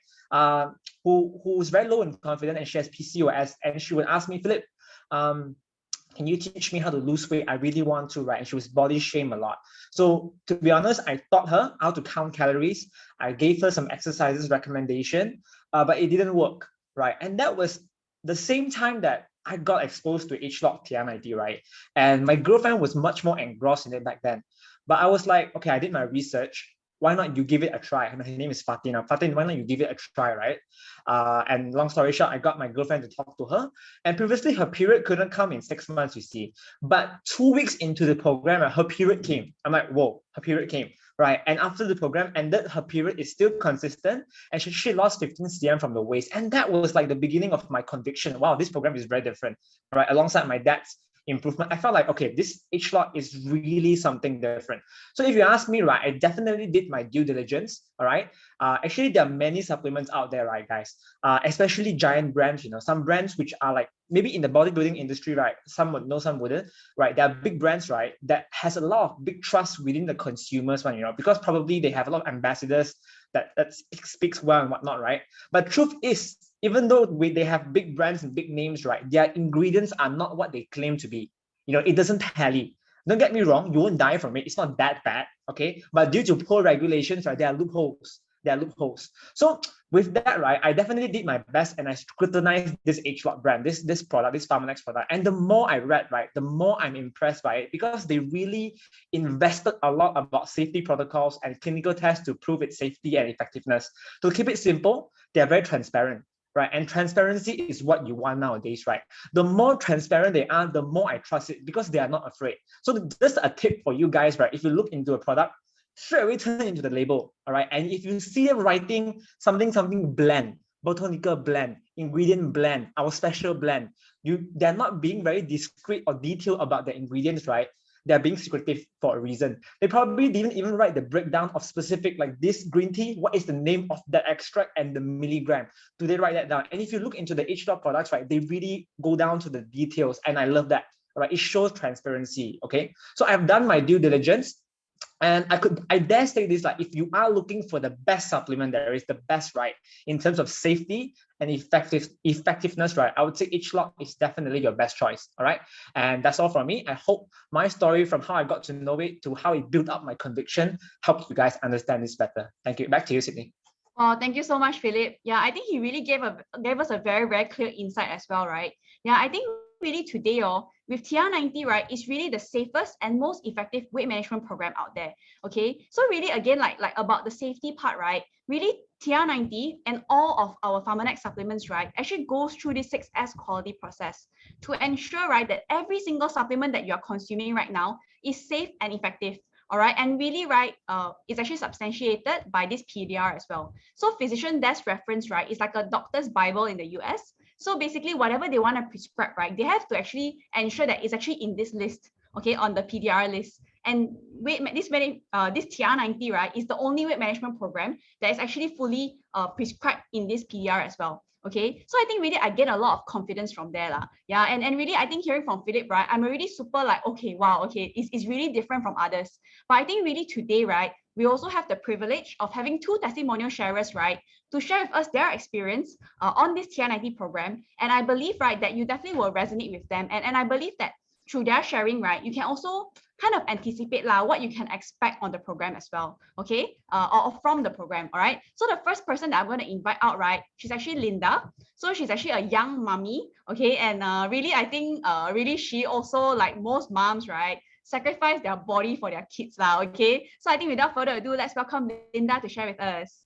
Who was very low in confidence, and she has PCOS. And she would ask me, Philip, can you teach me how to lose weight? I really want to, right? And she was body shame a lot. So to be honest, I taught her how to count calories. I gave her some exercises recommendation, but it didn't work, right? And that was the same time that I got exposed to HLOC TR90, right? And my girlfriend was much more engrossed in it back then. But I was like, okay, I did my research. Why not you give it a try? Her name is Fatina. Fatina, why not you give it a try, right? And long story short, I got my girlfriend to talk to her. And previously, her period couldn't come in 6 months, you see. But 2 weeks into the program, her period came. I'm like, whoa, her period came, right? And after the program ended, her period is still consistent. And she lost 15 cm from the waist. And that was like the beginning of my conviction. Wow, this program is very different, right? Alongside my dad's improvement, I felt like, okay, this HLOC is really something different. So if you ask me, right, I definitely did my due diligence, all right? Actually, there are many supplements out there, right, guys? Especially giant brands, some brands which are like, maybe in the bodybuilding industry, right? Some would know, some wouldn't, right? There are big brands, right, that has a lot of big trust within the consumers, because probably they have a lot of ambassadors that speaks well and whatnot, right? But truth is, even though they have big brands and big names, right, their ingredients are not what they claim to be. It doesn't tally. Don't get me wrong, you won't die from it. It's not that bad, okay? But due to poor regulations, right, there are loopholes. So with that, right, I definitely did my best, and I scrutinized this HLOC brand, this product, this Pharmanex product. And the more I read, right, the more I'm impressed by it, because they really invested a lot about safety protocols and clinical tests to prove its safety and effectiveness. To keep it simple, they're very transparent, right? And transparency is what you want nowadays, right? The more transparent they are, the more I trust it, because they are not afraid. So just a tip for you guys, right? If you look into a product, straight away turn into the label, all right? And if you see them writing something blend, botanical blend, ingredient blend, our special blend, they're not being very discreet or detailed about the ingredients, right? they're being secretive for a reason. They probably didn't even write the breakdown of specific, like this green tea, what is the name of that extract and the milligram. Do they write that down? And if you look into the H-Dog products, right, they really go down to the details, and I love that. Right, it shows transparency. Okay, so I've done my due diligence. And I dare say this, like, if you are looking for the best supplement, there is the best, right, in terms of safety and effectiveness, right, I would say H-Log is definitely your best choice. All right, and that's all from me. I hope my story from how I got to know it to how it built up my conviction helps you guys understand this better. Thank you. Back to you, Sydney. Oh, thank you so much, Philip. Yeah, I think he really gave us a very, very clear insight as well, right? Yeah, I think really today, with TR90, right, it's really the safest and most effective weight management program out there. Okay, so really again, like about the safety part, right? Really, TR90 and all of our PharmaNext supplements, right, actually goes through this 6S quality process to ensure, right, that every single supplement that you're consuming right now is safe and effective. All right, and really, right, it's actually substantiated by this PDR as well. So physician desk reference, right, is like a doctor's Bible in the US. So basically, whatever they want to prescribe, right, they have to actually ensure that it's actually in this list, okay, on the PDR list. And this TR90, right, is the only weight management program that is actually fully prescribed in this PDR as well. Okay, so I think really I get a lot of confidence from there lah. Yeah, and really I think hearing from Philip, right, I'm already super like, okay, wow, okay, it's really different from others. But I think really today, right, we also have the privilege of having 2 testimonial sharers, right, to share with us their experience on this TR90 program. And I believe, right, that you definitely will resonate with them. And I believe that through their sharing, right, you can also kind of anticipate what you can expect on the program as well, okay, or from the program. All right, so the first person that I'm going to invite out, right, she's actually Linda. So she's actually a young mommy, okay, and really I think really she also, like most moms, right, sacrifice their body for their kids lah, okay. So I think without further ado, let's welcome Linda to share with us.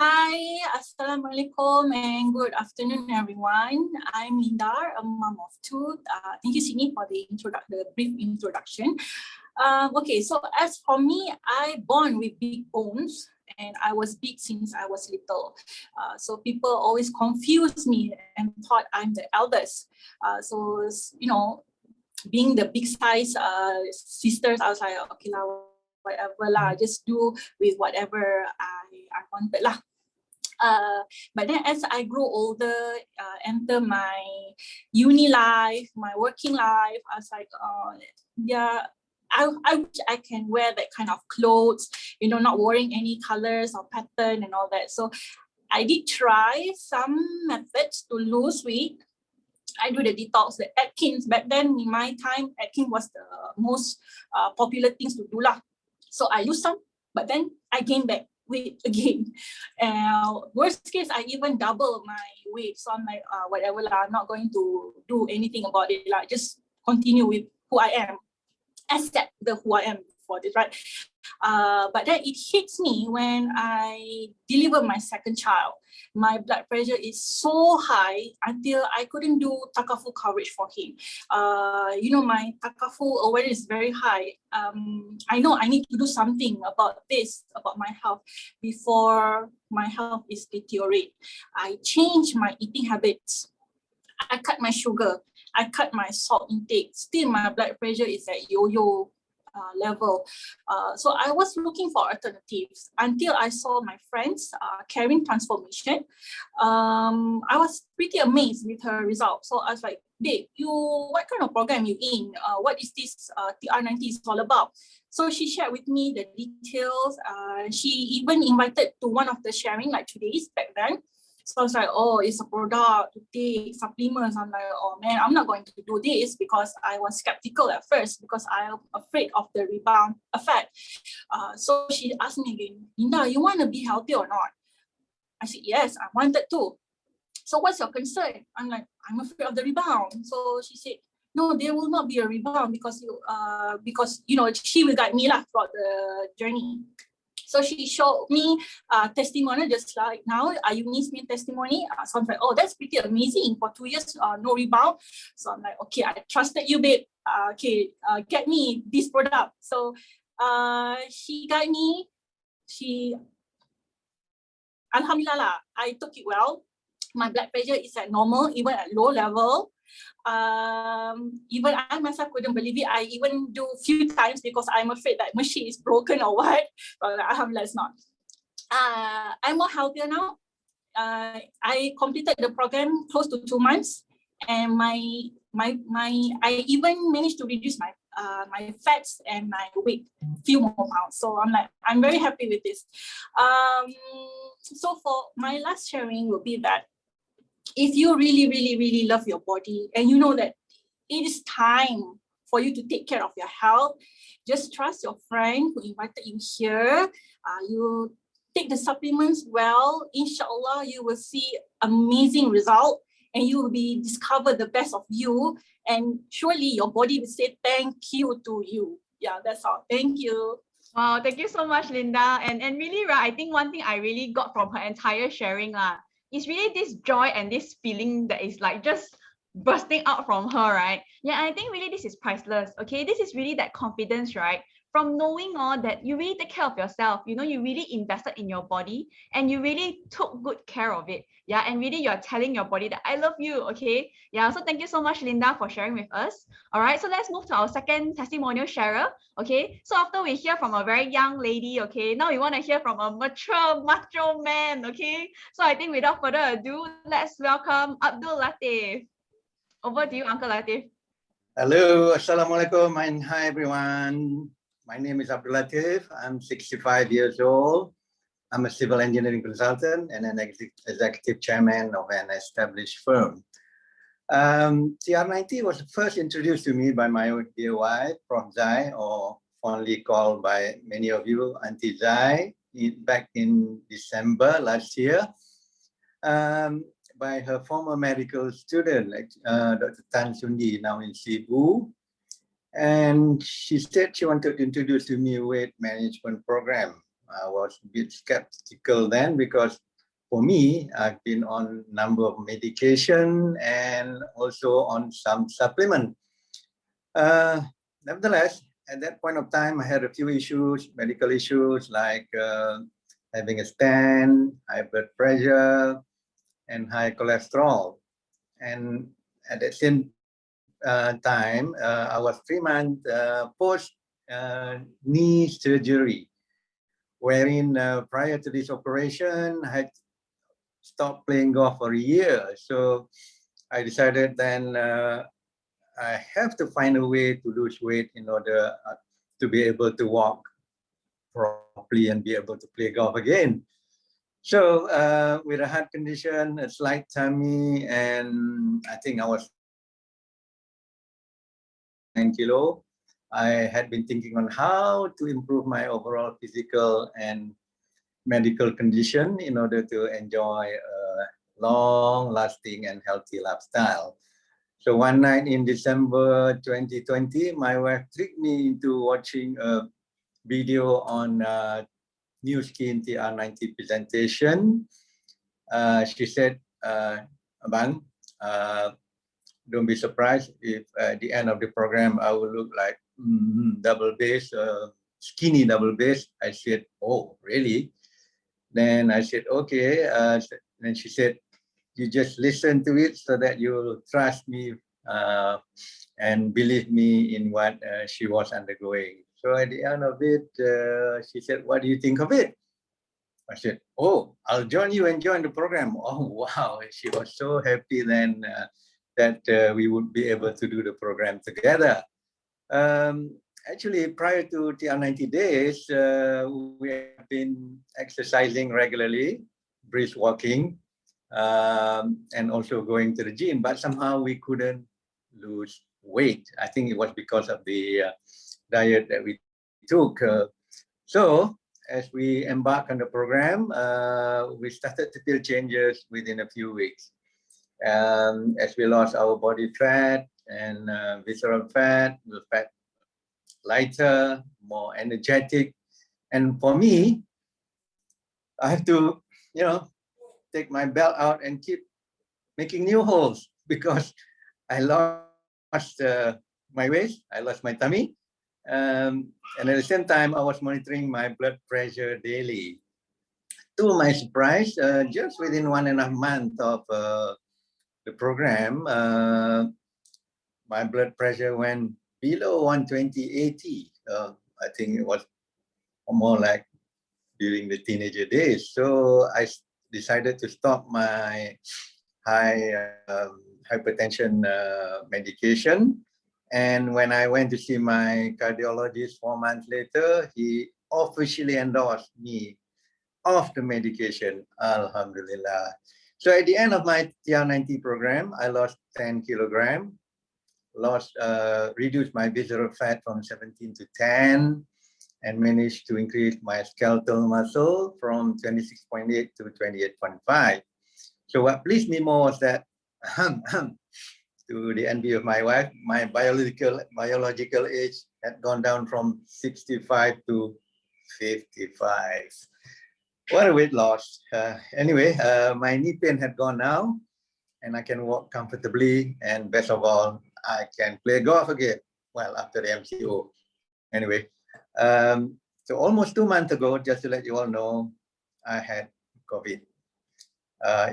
Hi, Assalamualaikum and good afternoon, everyone. I'm Linda, a mom of 2. Thank you, Sydney, for the brief introduction. Okay, so as for me, I born with big bones and I was big since I was little. So people always confuse me and thought I'm the eldest. So, you know, being the big size sisters, I was like, okay lah, whatever lah, just do with whatever I wanted lah. But then as I grow older, enter my uni life, my working life, I was like, yeah, I wish I can wear that kind of clothes, you know, not wearing any colors or pattern and all that. So I did try some methods to lose weight. I do the detox, the Atkins. Back then, in my time, Atkins was the most popular things to do lah. So I lose some, but then I gain back weight again. Worst case, I even double my weight. So I'm like, whatever lah, I'm not going to do anything about it lah. Just continue with who I am, accept the who I am for this, right? But then it hits me when I deliver my second child. My blood pressure is so high until I couldn't do Takaful coverage for him. You know, my Takaful awareness is very high. I know I need to do something about this, about my health, before my health is deteriorate. I changed my eating habits. I cut my sugar. I cut my salt intake. Still, my blood pressure is at yo-yo level. So I was looking for alternatives until I saw my friends carrying transformation. I was pretty amazed with her results. So I was like, babe, what kind of program you in? What is this TR90 is all about? So she shared with me the details. She even invited to one of the sharing like today's back then. So I was like, oh, it's a product to take, supplements. I'm like, oh man, I'm not going to do this because I was skeptical at first because I'm afraid of the rebound effect. So she asked me again, Linda, you want to be healthy or not? I said, yes, I wanted to. So what's your concern? I'm like, I'm afraid of the rebound. So she said, no, there will not be a rebound because you know, she will guide me throughout the journey. So she showed me testimonial just like now. You need me testimony. So I'm like, oh, that's pretty amazing. For 2 years, no rebound. So I'm like, okay, I trusted you, babe. Get me this product. So she guided me. Alhamdulillah, I took it well. my blood pressure is at normal, even at low level. Even I myself couldn't believe it. I even do a few times because I'm afraid that machine is broken or what. But alhamdulillah, it's not. I'm more healthier now. I completed the program close to 2 months, and I even managed to reduce my my fats and my weight, few more pounds. So I'm very happy with this. So for my last sharing will be that if you really love your body and you know that it is time for you to take care of your health, just trust your friend who invited you here. You take the supplements well, inshallah, you will see amazing result and you will be discover the best of you, and surely your body will say thank you to you. Yeah, that's all. Thank you. Wow, thank you so much, Linda. And really, right, I think one thing I really got from her entire sharing is really this joy and this feeling that is like just bursting out from her, right? Yeah, I think really this is priceless. Okay, this is really that confidence, right? From knowing all that you really take care of yourself, you know, you really invested in your body and you really took good care of it. Yeah, and really you're telling your body that I love you. Okay. Yeah. So thank you so much, Linda, for sharing with us. All right. So let's move to our second testimonial sharer. Okay. So after we hear from a very young lady, okay, now we want to hear from a mature macho man. Okay. So I think without further ado, let's welcome Abdul Latif. Over to you, Uncle Latif. Hello, Assalamualaikum, and hi everyone. My name is Abdul Latif. I'm 65 years old. I'm a civil engineering consultant and an executive chairman of an established firm. TR90 was first introduced to me by my dear wife, Prof. Zai, or fondly called by many of you, Auntie Zai, back in December last year. By her former medical student, Dr. Tan Sundi, now in Cebu. And she said she wanted to introduce to me a weight management program. I was a bit skeptical then because for me, I've been on a number of medication and also on some supplement. Nevertheless, at that point of time, I had a few issues, medical issues like having a stent, high blood pressure, and high cholesterol. And at the same time, I was 3 months post knee surgery, wherein prior to this operation, I had stopped playing golf for a year. So I decided then I have to find a way to lose weight in order to be able to walk properly and be able to play golf again. So with a heart condition, a slight tummy, and I think I was 9 kilo, I had been thinking on how to improve my overall physical and medical condition in order to enjoy a long-lasting and healthy lifestyle. So one night in December 2020, my wife tricked me into watching a video on New Skin TR90 presentation. She said, Abang, don't be surprised if at the end of the program I will look like double bass, skinny double bass. I said, oh, really? Then I said, okay. Then she said, you just listen to it so that you will trust me and believe me in what she was undergoing. So at the end of it, she said, what do you think of it? I said, oh, I'll join you and join the program. Oh, wow. She was so happy then that we would be able to do the program together. Actually, prior to TR90 days, we have been exercising regularly, brisk walking, and also going to the gym, but somehow we couldn't lose weight. I think it was because of the diet that we took. So as we embark on the program, we started to feel changes within a few weeks. As we lost our body fat and visceral fat, we fat lighter, more energetic. And for me, I have to, take my belt out and keep making new holes because I lost my waist, I lost my tummy. And at the same time, I was monitoring my blood pressure daily. to my surprise, just within 1.5 months of the program, my blood pressure went below 120/80. I think it was more like during the teenager days. So I decided to stop my hypertension medication. And when I went to see my cardiologist 4 months later, he officially endorsed me off the medication. Alhamdulillah. So at the end of my TR90 program, I lost 10 kilograms, reduced my visceral fat from 17 to 10, and managed to increase my skeletal muscle from 26.8 to 28.5. So what pleased me more was that, to the envy of my wife, my biological age had gone down from 65 to 55. What a weight loss. Anyway, my knee pain had gone now, and I can walk comfortably, and best of all, I can play golf again. Well, after the MCO. Anyway, so almost 2 months ago, just to let you all know, I had COVID.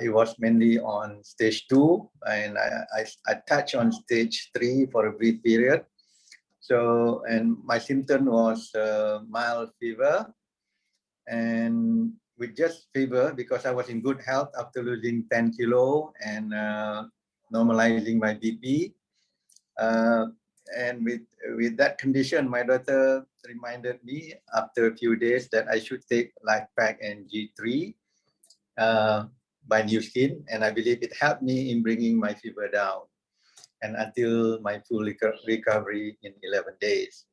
It was mainly on stage 2, and I touched on stage 3 for a brief period. So, and my symptom was mild fever, and with just fever, because I was in good health after losing 10 kilo and normalizing my BP. And with that condition, my daughter reminded me after a few days that I should take Life Pack and G3 by New Skin, and I believe it helped me in bringing my fever down and until my full recovery in 11 days.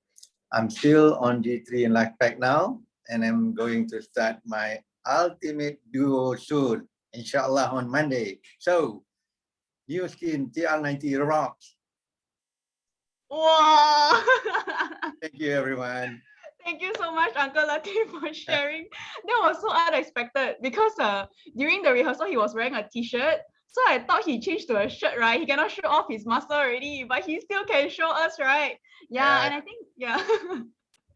I'm still on G3 and Life Pack now, and I'm going to start my ultimate duo soon, inshallah, on Monday. So, New Skin TR90 rocks. Wow. Thank you, everyone. Thank you so much, Uncle Latif, for sharing. That was so unexpected because during the rehearsal, he was wearing a t-shirt. So I thought he changed to a shirt, right? He cannot show off his muscle already, but he still can show us, right? Yeah, and I think, yeah.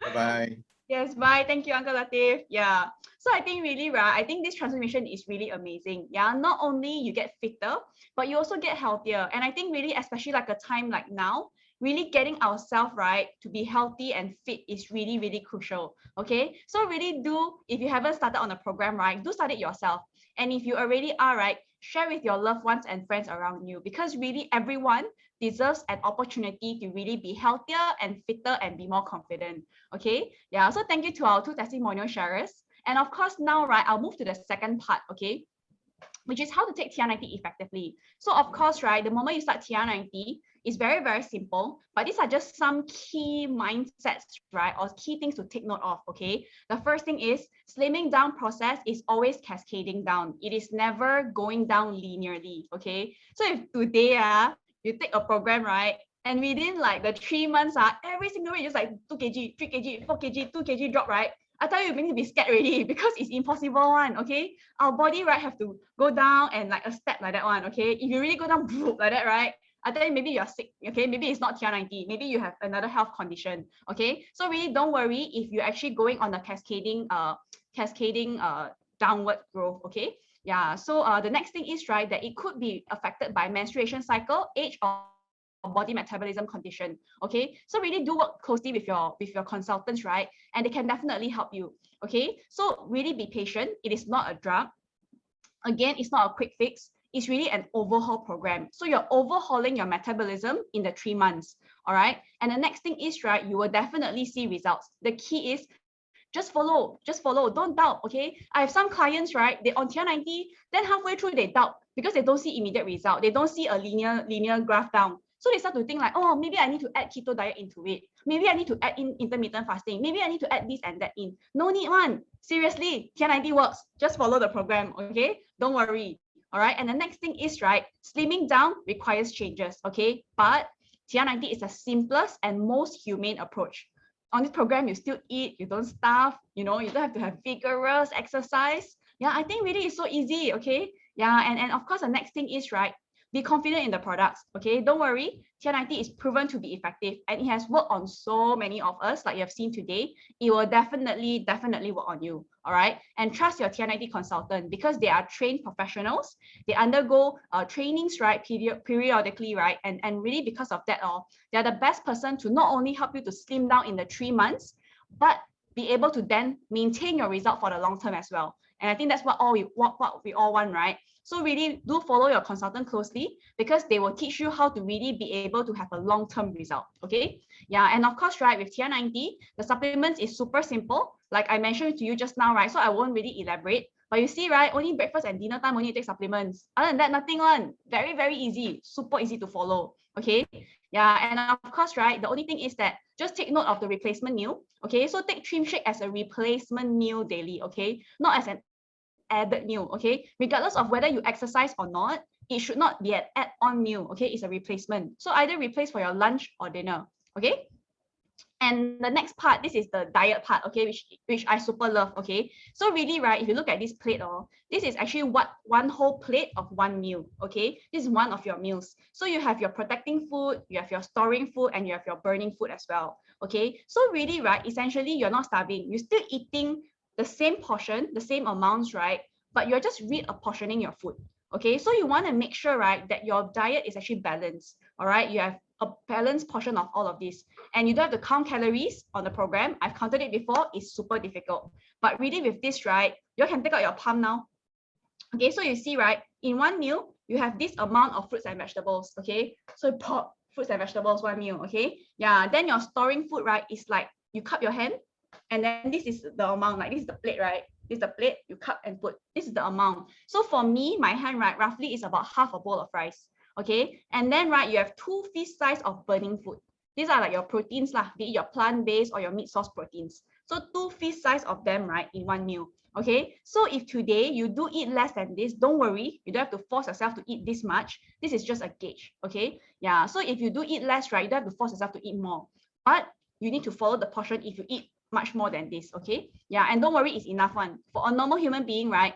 Bye-bye. Yes, bye. Thank you, Uncle Latif. Yeah. So I think really, right, I think this transformation is really amazing. Yeah, not only you get fitter, but you also get healthier. And I think really, especially like a time like now, really getting ourselves right to be healthy and fit is really, really crucial. Okay. So really do, if you haven't started on a program, right, do start it yourself. And if you already are, right, share with your loved ones and friends around you, because really everyone deserves an opportunity to really be healthier and fitter and be more confident. Okay. Yeah. So thank you to our 2 testimonial sharers. And of course, now, right, I'll move to the second part. Okay, which is how to take TR90 effectively. So of course, right, the moment you start TR90, it's very, very simple, but these are just some key mindsets, right, or key things to take note of, okay? The first thing is slimming down process is always cascading down. It is never going down linearly, okay? So if today, you take a program, right, and within like the 3 months, every single week, just like 2 kg, 3 kg, 4 kg, 2 kg drop, right? I tell you, you need to be scared already because it's impossible one, okay? Our body, right, have to go down and like a step like that one, okay? If you really go down like that, right, I tell you, maybe you're sick, okay? Maybe it's not TR90, maybe you have another health condition, okay? So really don't worry if you're actually going on a cascading downward growth, okay? Yeah, so the next thing is, right, that it could be affected by menstruation cycle, age, or body metabolism condition. Okay, so really do work closely with your consultants, right? And they can definitely help you. Okay, so really be patient. It is not a drug. Again, it's not a quick fix. It's really an overhaul program. So you're overhauling your metabolism in the 3 months. All right. And the next thing is, right, you will definitely see results. The key is just follow, don't doubt. Okay, I have some clients, right, they on TR90, then halfway through they doubt because they don't see immediate result. They don't see a linear graph down. So they start to think like, oh, maybe I need to add keto diet into it. Maybe I need to add in intermittent fasting. Maybe I need to add this and that in. No need one. Seriously, TR90 works. Just follow the program, okay? Don't worry. All right. And the next thing is, right, slimming down requires changes, okay? But TR90 is the simplest and most humane approach. On this program, you still eat, you don't starve, you know, you don't have to have vigorous exercise. Yeah, I think really it's so easy, okay? Yeah, and of course, the next thing is, right, be confident in the products. Okay, don't worry. TR90 is proven to be effective and it has worked on so many of us, like you have seen today. It will definitely work on you. All right, and trust your TR90 consultant because they are trained professionals. They undergo trainings, right, periodically, right, and really because of that, they're the best person to not only help you to slim down in the 3 months, but be able to then maintain your result for the long term as well. And I think that's what we all want, right? So really do follow your consultant closely because they will teach you how to really be able to have a long-term result. Okay. Yeah. And of course, right, with TR90, the supplements is super simple. Like I mentioned to you just now, right? So I won't really elaborate. But you see, right, only breakfast and dinner time only take supplements. Other than that, nothing on. Very, very easy. Super easy to follow. Okay. Yeah. And of course, right, the only thing is that just take note of the replacement meal. Okay. So take Trim Shake as a replacement meal daily. Okay. Not as an added meal. Okay. Regardless of whether you exercise or not, it should not be an add-on meal. Okay. It's a replacement. So either replace for your lunch or dinner. Okay. And the next part, this is the diet part, okay, which I super love. Okay, so really, right, if you look at this plate, this is actually one whole plate of one meal. Okay, this is one of your meals. So you have your protecting food, you have your storing food, and you have your burning food as well. Okay, so really, right, essentially you're not starving, you're still eating the same portion, the same amounts, right, but you're just reapportioning your food. Okay, so you want to make sure, right, that your diet is actually balanced. All right, you have a balanced portion of all of this, and you don't have to count calories on the program. I've counted it before. It's super difficult, but really with this, right, you can take out your palm now. Okay, so you see, right, in one meal you have this amount of fruits and vegetables. Okay, so pop fruits and vegetables, one meal. Okay, yeah, then your storing food, right, is like you cup your hand, and then this is the amount. Like this is the plate, right? This is the plate you cup and put. This is the amount. So for me, my hand, right, roughly is about half a bowl of rice. Okay, and then, right, you have 2 fist size of burning food. These are like your proteins lah, be it your plant-based or your meat source proteins. So 2 fist size of them, right, in one meal. Okay, so if today you do eat less than this, don't worry, you don't have to force yourself to eat this much. This is just a gauge. Okay, yeah, so if you do eat less, right, you don't have to force yourself to eat more, but you need to follow the portion if you eat much more than this. Okay, yeah, and don't worry, it's enough one for a normal human being, right?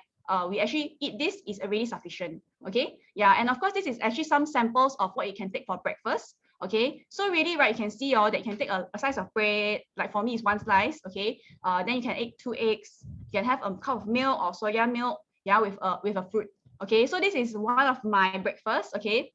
We actually eat this is already sufficient. Okay, yeah, and of course this is actually some samples of what you can take for breakfast. Okay, so really, right, you can see that you can take a slice of bread, like for me it's 1 slice. Okay, then you can eat 2 eggs, you can have a cup of milk or soya milk, yeah, with a fruit. Okay, so this is one of my breakfasts. Okay,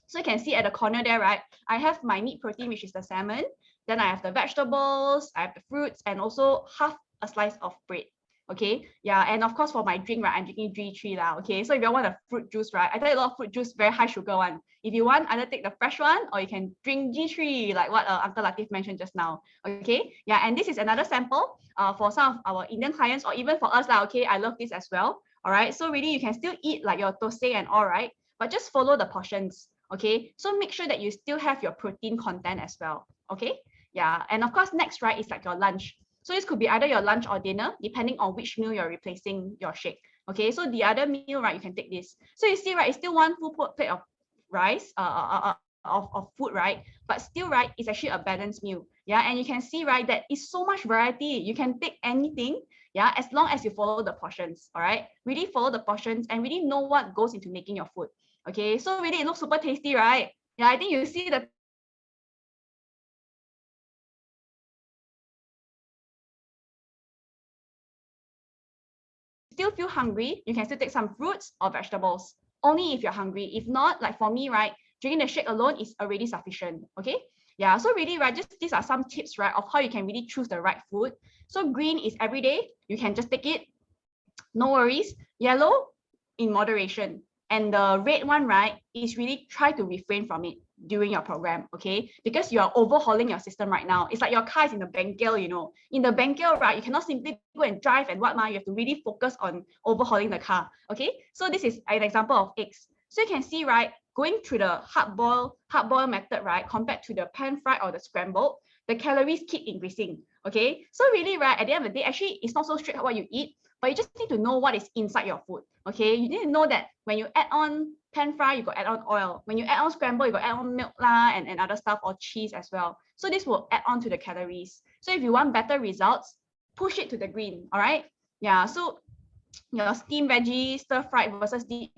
so you can see at the corner there, right, I have my meat protein, which is the salmon, then I have the vegetables, I have the fruits, and also half a slice of bread. Okay, yeah, and of course for my drink, right, I'm drinking G3 lah. Okay, so if you want a fruit juice, right, I tell you a lot of fruit juice, very high sugar one. If you want, either take the fresh one or you can drink G3, like what Uncle Latif mentioned just now. Okay, yeah, and this is another sample for some of our Indian clients or even for us lah. Okay, I love this as well. All right, so really you can still eat like your tosei and all, right, but just follow the portions. Okay, so make sure that you still have your protein content as well. Okay, yeah, and of course next, right, is like your lunch. So this could be either your lunch or dinner, depending on which meal you're replacing your shake. Okay, so the other meal, right, you can take this. So you see, right, it's still one full plate of rice, of food, right? But still, right, it's actually a balanced meal. Yeah, and you can see, right, that it's so much variety. You can take anything, yeah, as long as you follow the portions. All right, really follow the portions and really know what goes into making your food. Okay, so really it looks super tasty, right? Yeah, I think you see the still feel hungry, you can still take some fruits or vegetables. Only if you're hungry. If not, like for me, right, drinking the shake alone is already sufficient. Okay. Yeah. So really, right, just these are some tips, right, of how you can really choose the right food. So green is every day. You can just take it. No worries. Yellow in moderation. And the red one, right, is really try to refrain from it during your program, okay? Because you are overhauling your system right now. It's like your car is in the bengkel, you know. In the bengkel, right, you cannot simply go and drive and whatnot. You have to really focus on overhauling the car, okay? So this is an example of eggs. So you can see, right, going through the hard boil method, right, compared to the pan fried or the scrambled, the calories keep increasing, okay? So really, right, at the end of the day, actually, it's not so strict what you eat, but you just need to know what is inside your food. Okay, you need to know that when you add on pan fry, you got add on oil. When you add on scramble, you got add on milk lah and other stuff or cheese as well. So this will add on to the calories. So if you want better results, push it to the green. All right. Yeah. So your steamed veggies, stir fried versus deep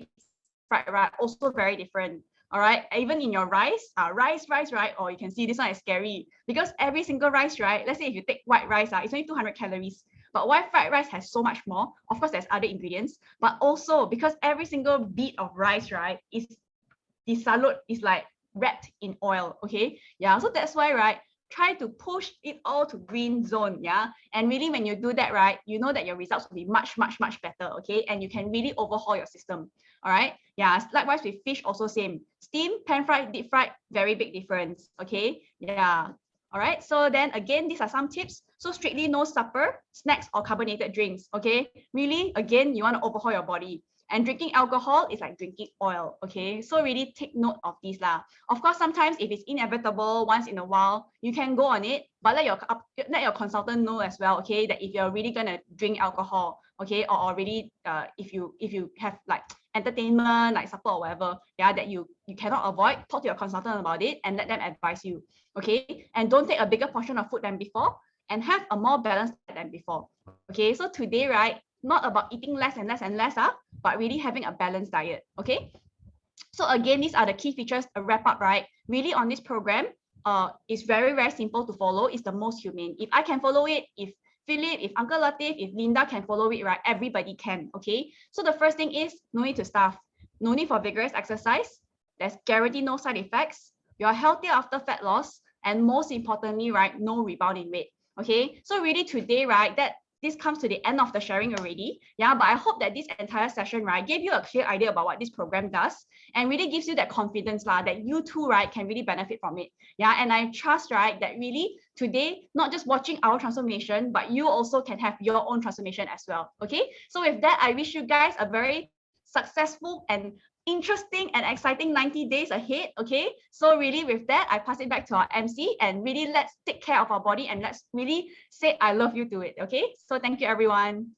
fried rice, also very different. All right, even in your rice, rice, right? Or you can see this one is scary because every single rice, right? Let's say if you take white rice, it's only 200 calories. But why fried rice has so much more? Of course, there's other ingredients, but also because every single bit of rice, right, is the salad is like wrapped in oil. Okay, yeah. So that's why, right, try to push it all to green zone. Yeah, and really when you do that, right, you know that your results will be much better. Okay, and you can really overhaul your system. All right, yeah. Likewise with fish, also same. Steam, pan fried, deep fried, very big difference. Okay, yeah. All right, so then again, these are some tips. So strictly no supper, snacks, or carbonated drinks. Okay, really, again, you want to overhaul your body. And drinking alcohol is like drinking oil. Okay, so really take note of these lah. Of course, sometimes if it's inevitable, once in a while, you can go on it, but let your consultant know as well. Okay, that if you're really gonna drink alcohol, okay, or really if you have like entertainment like supper or whatever, yeah, that you cannot avoid, talk to your consultant about it and let them advise you. Okay, and don't take a bigger portion of food than before, and have a more balanced diet than before. Okay, so today, right, not about eating less and less, but really having a balanced diet. Okay, so again, these are the key features. A wrap up, right? Really on this program, it's very simple to follow. It's the most humane. If I can follow it, if Philip, if Uncle Latif, if Linda can follow it, right, everybody can. Okay, so the first thing is no need to starve, no need for vigorous exercise. There's guaranteed no side effects. You're healthier after fat loss, and most importantly, right, no rebound in weight. Okay, so really today, right, that this comes to the end of the sharing already. Yeah, but I hope that this entire session, right, gave you a clear idea about what this program does and really gives you that confidence that you too, right, can really benefit from it. Yeah, and I trust, right, that really today, not just watching our transformation, but you also can have your own transformation as well. Okay, so with that, I wish you guys a very successful and interesting and exciting 90 days ahead. Okay, so really with that, I pass it back to our MC and really let's take care of our body and let's really say I love you to it. Okay, so thank you everyone.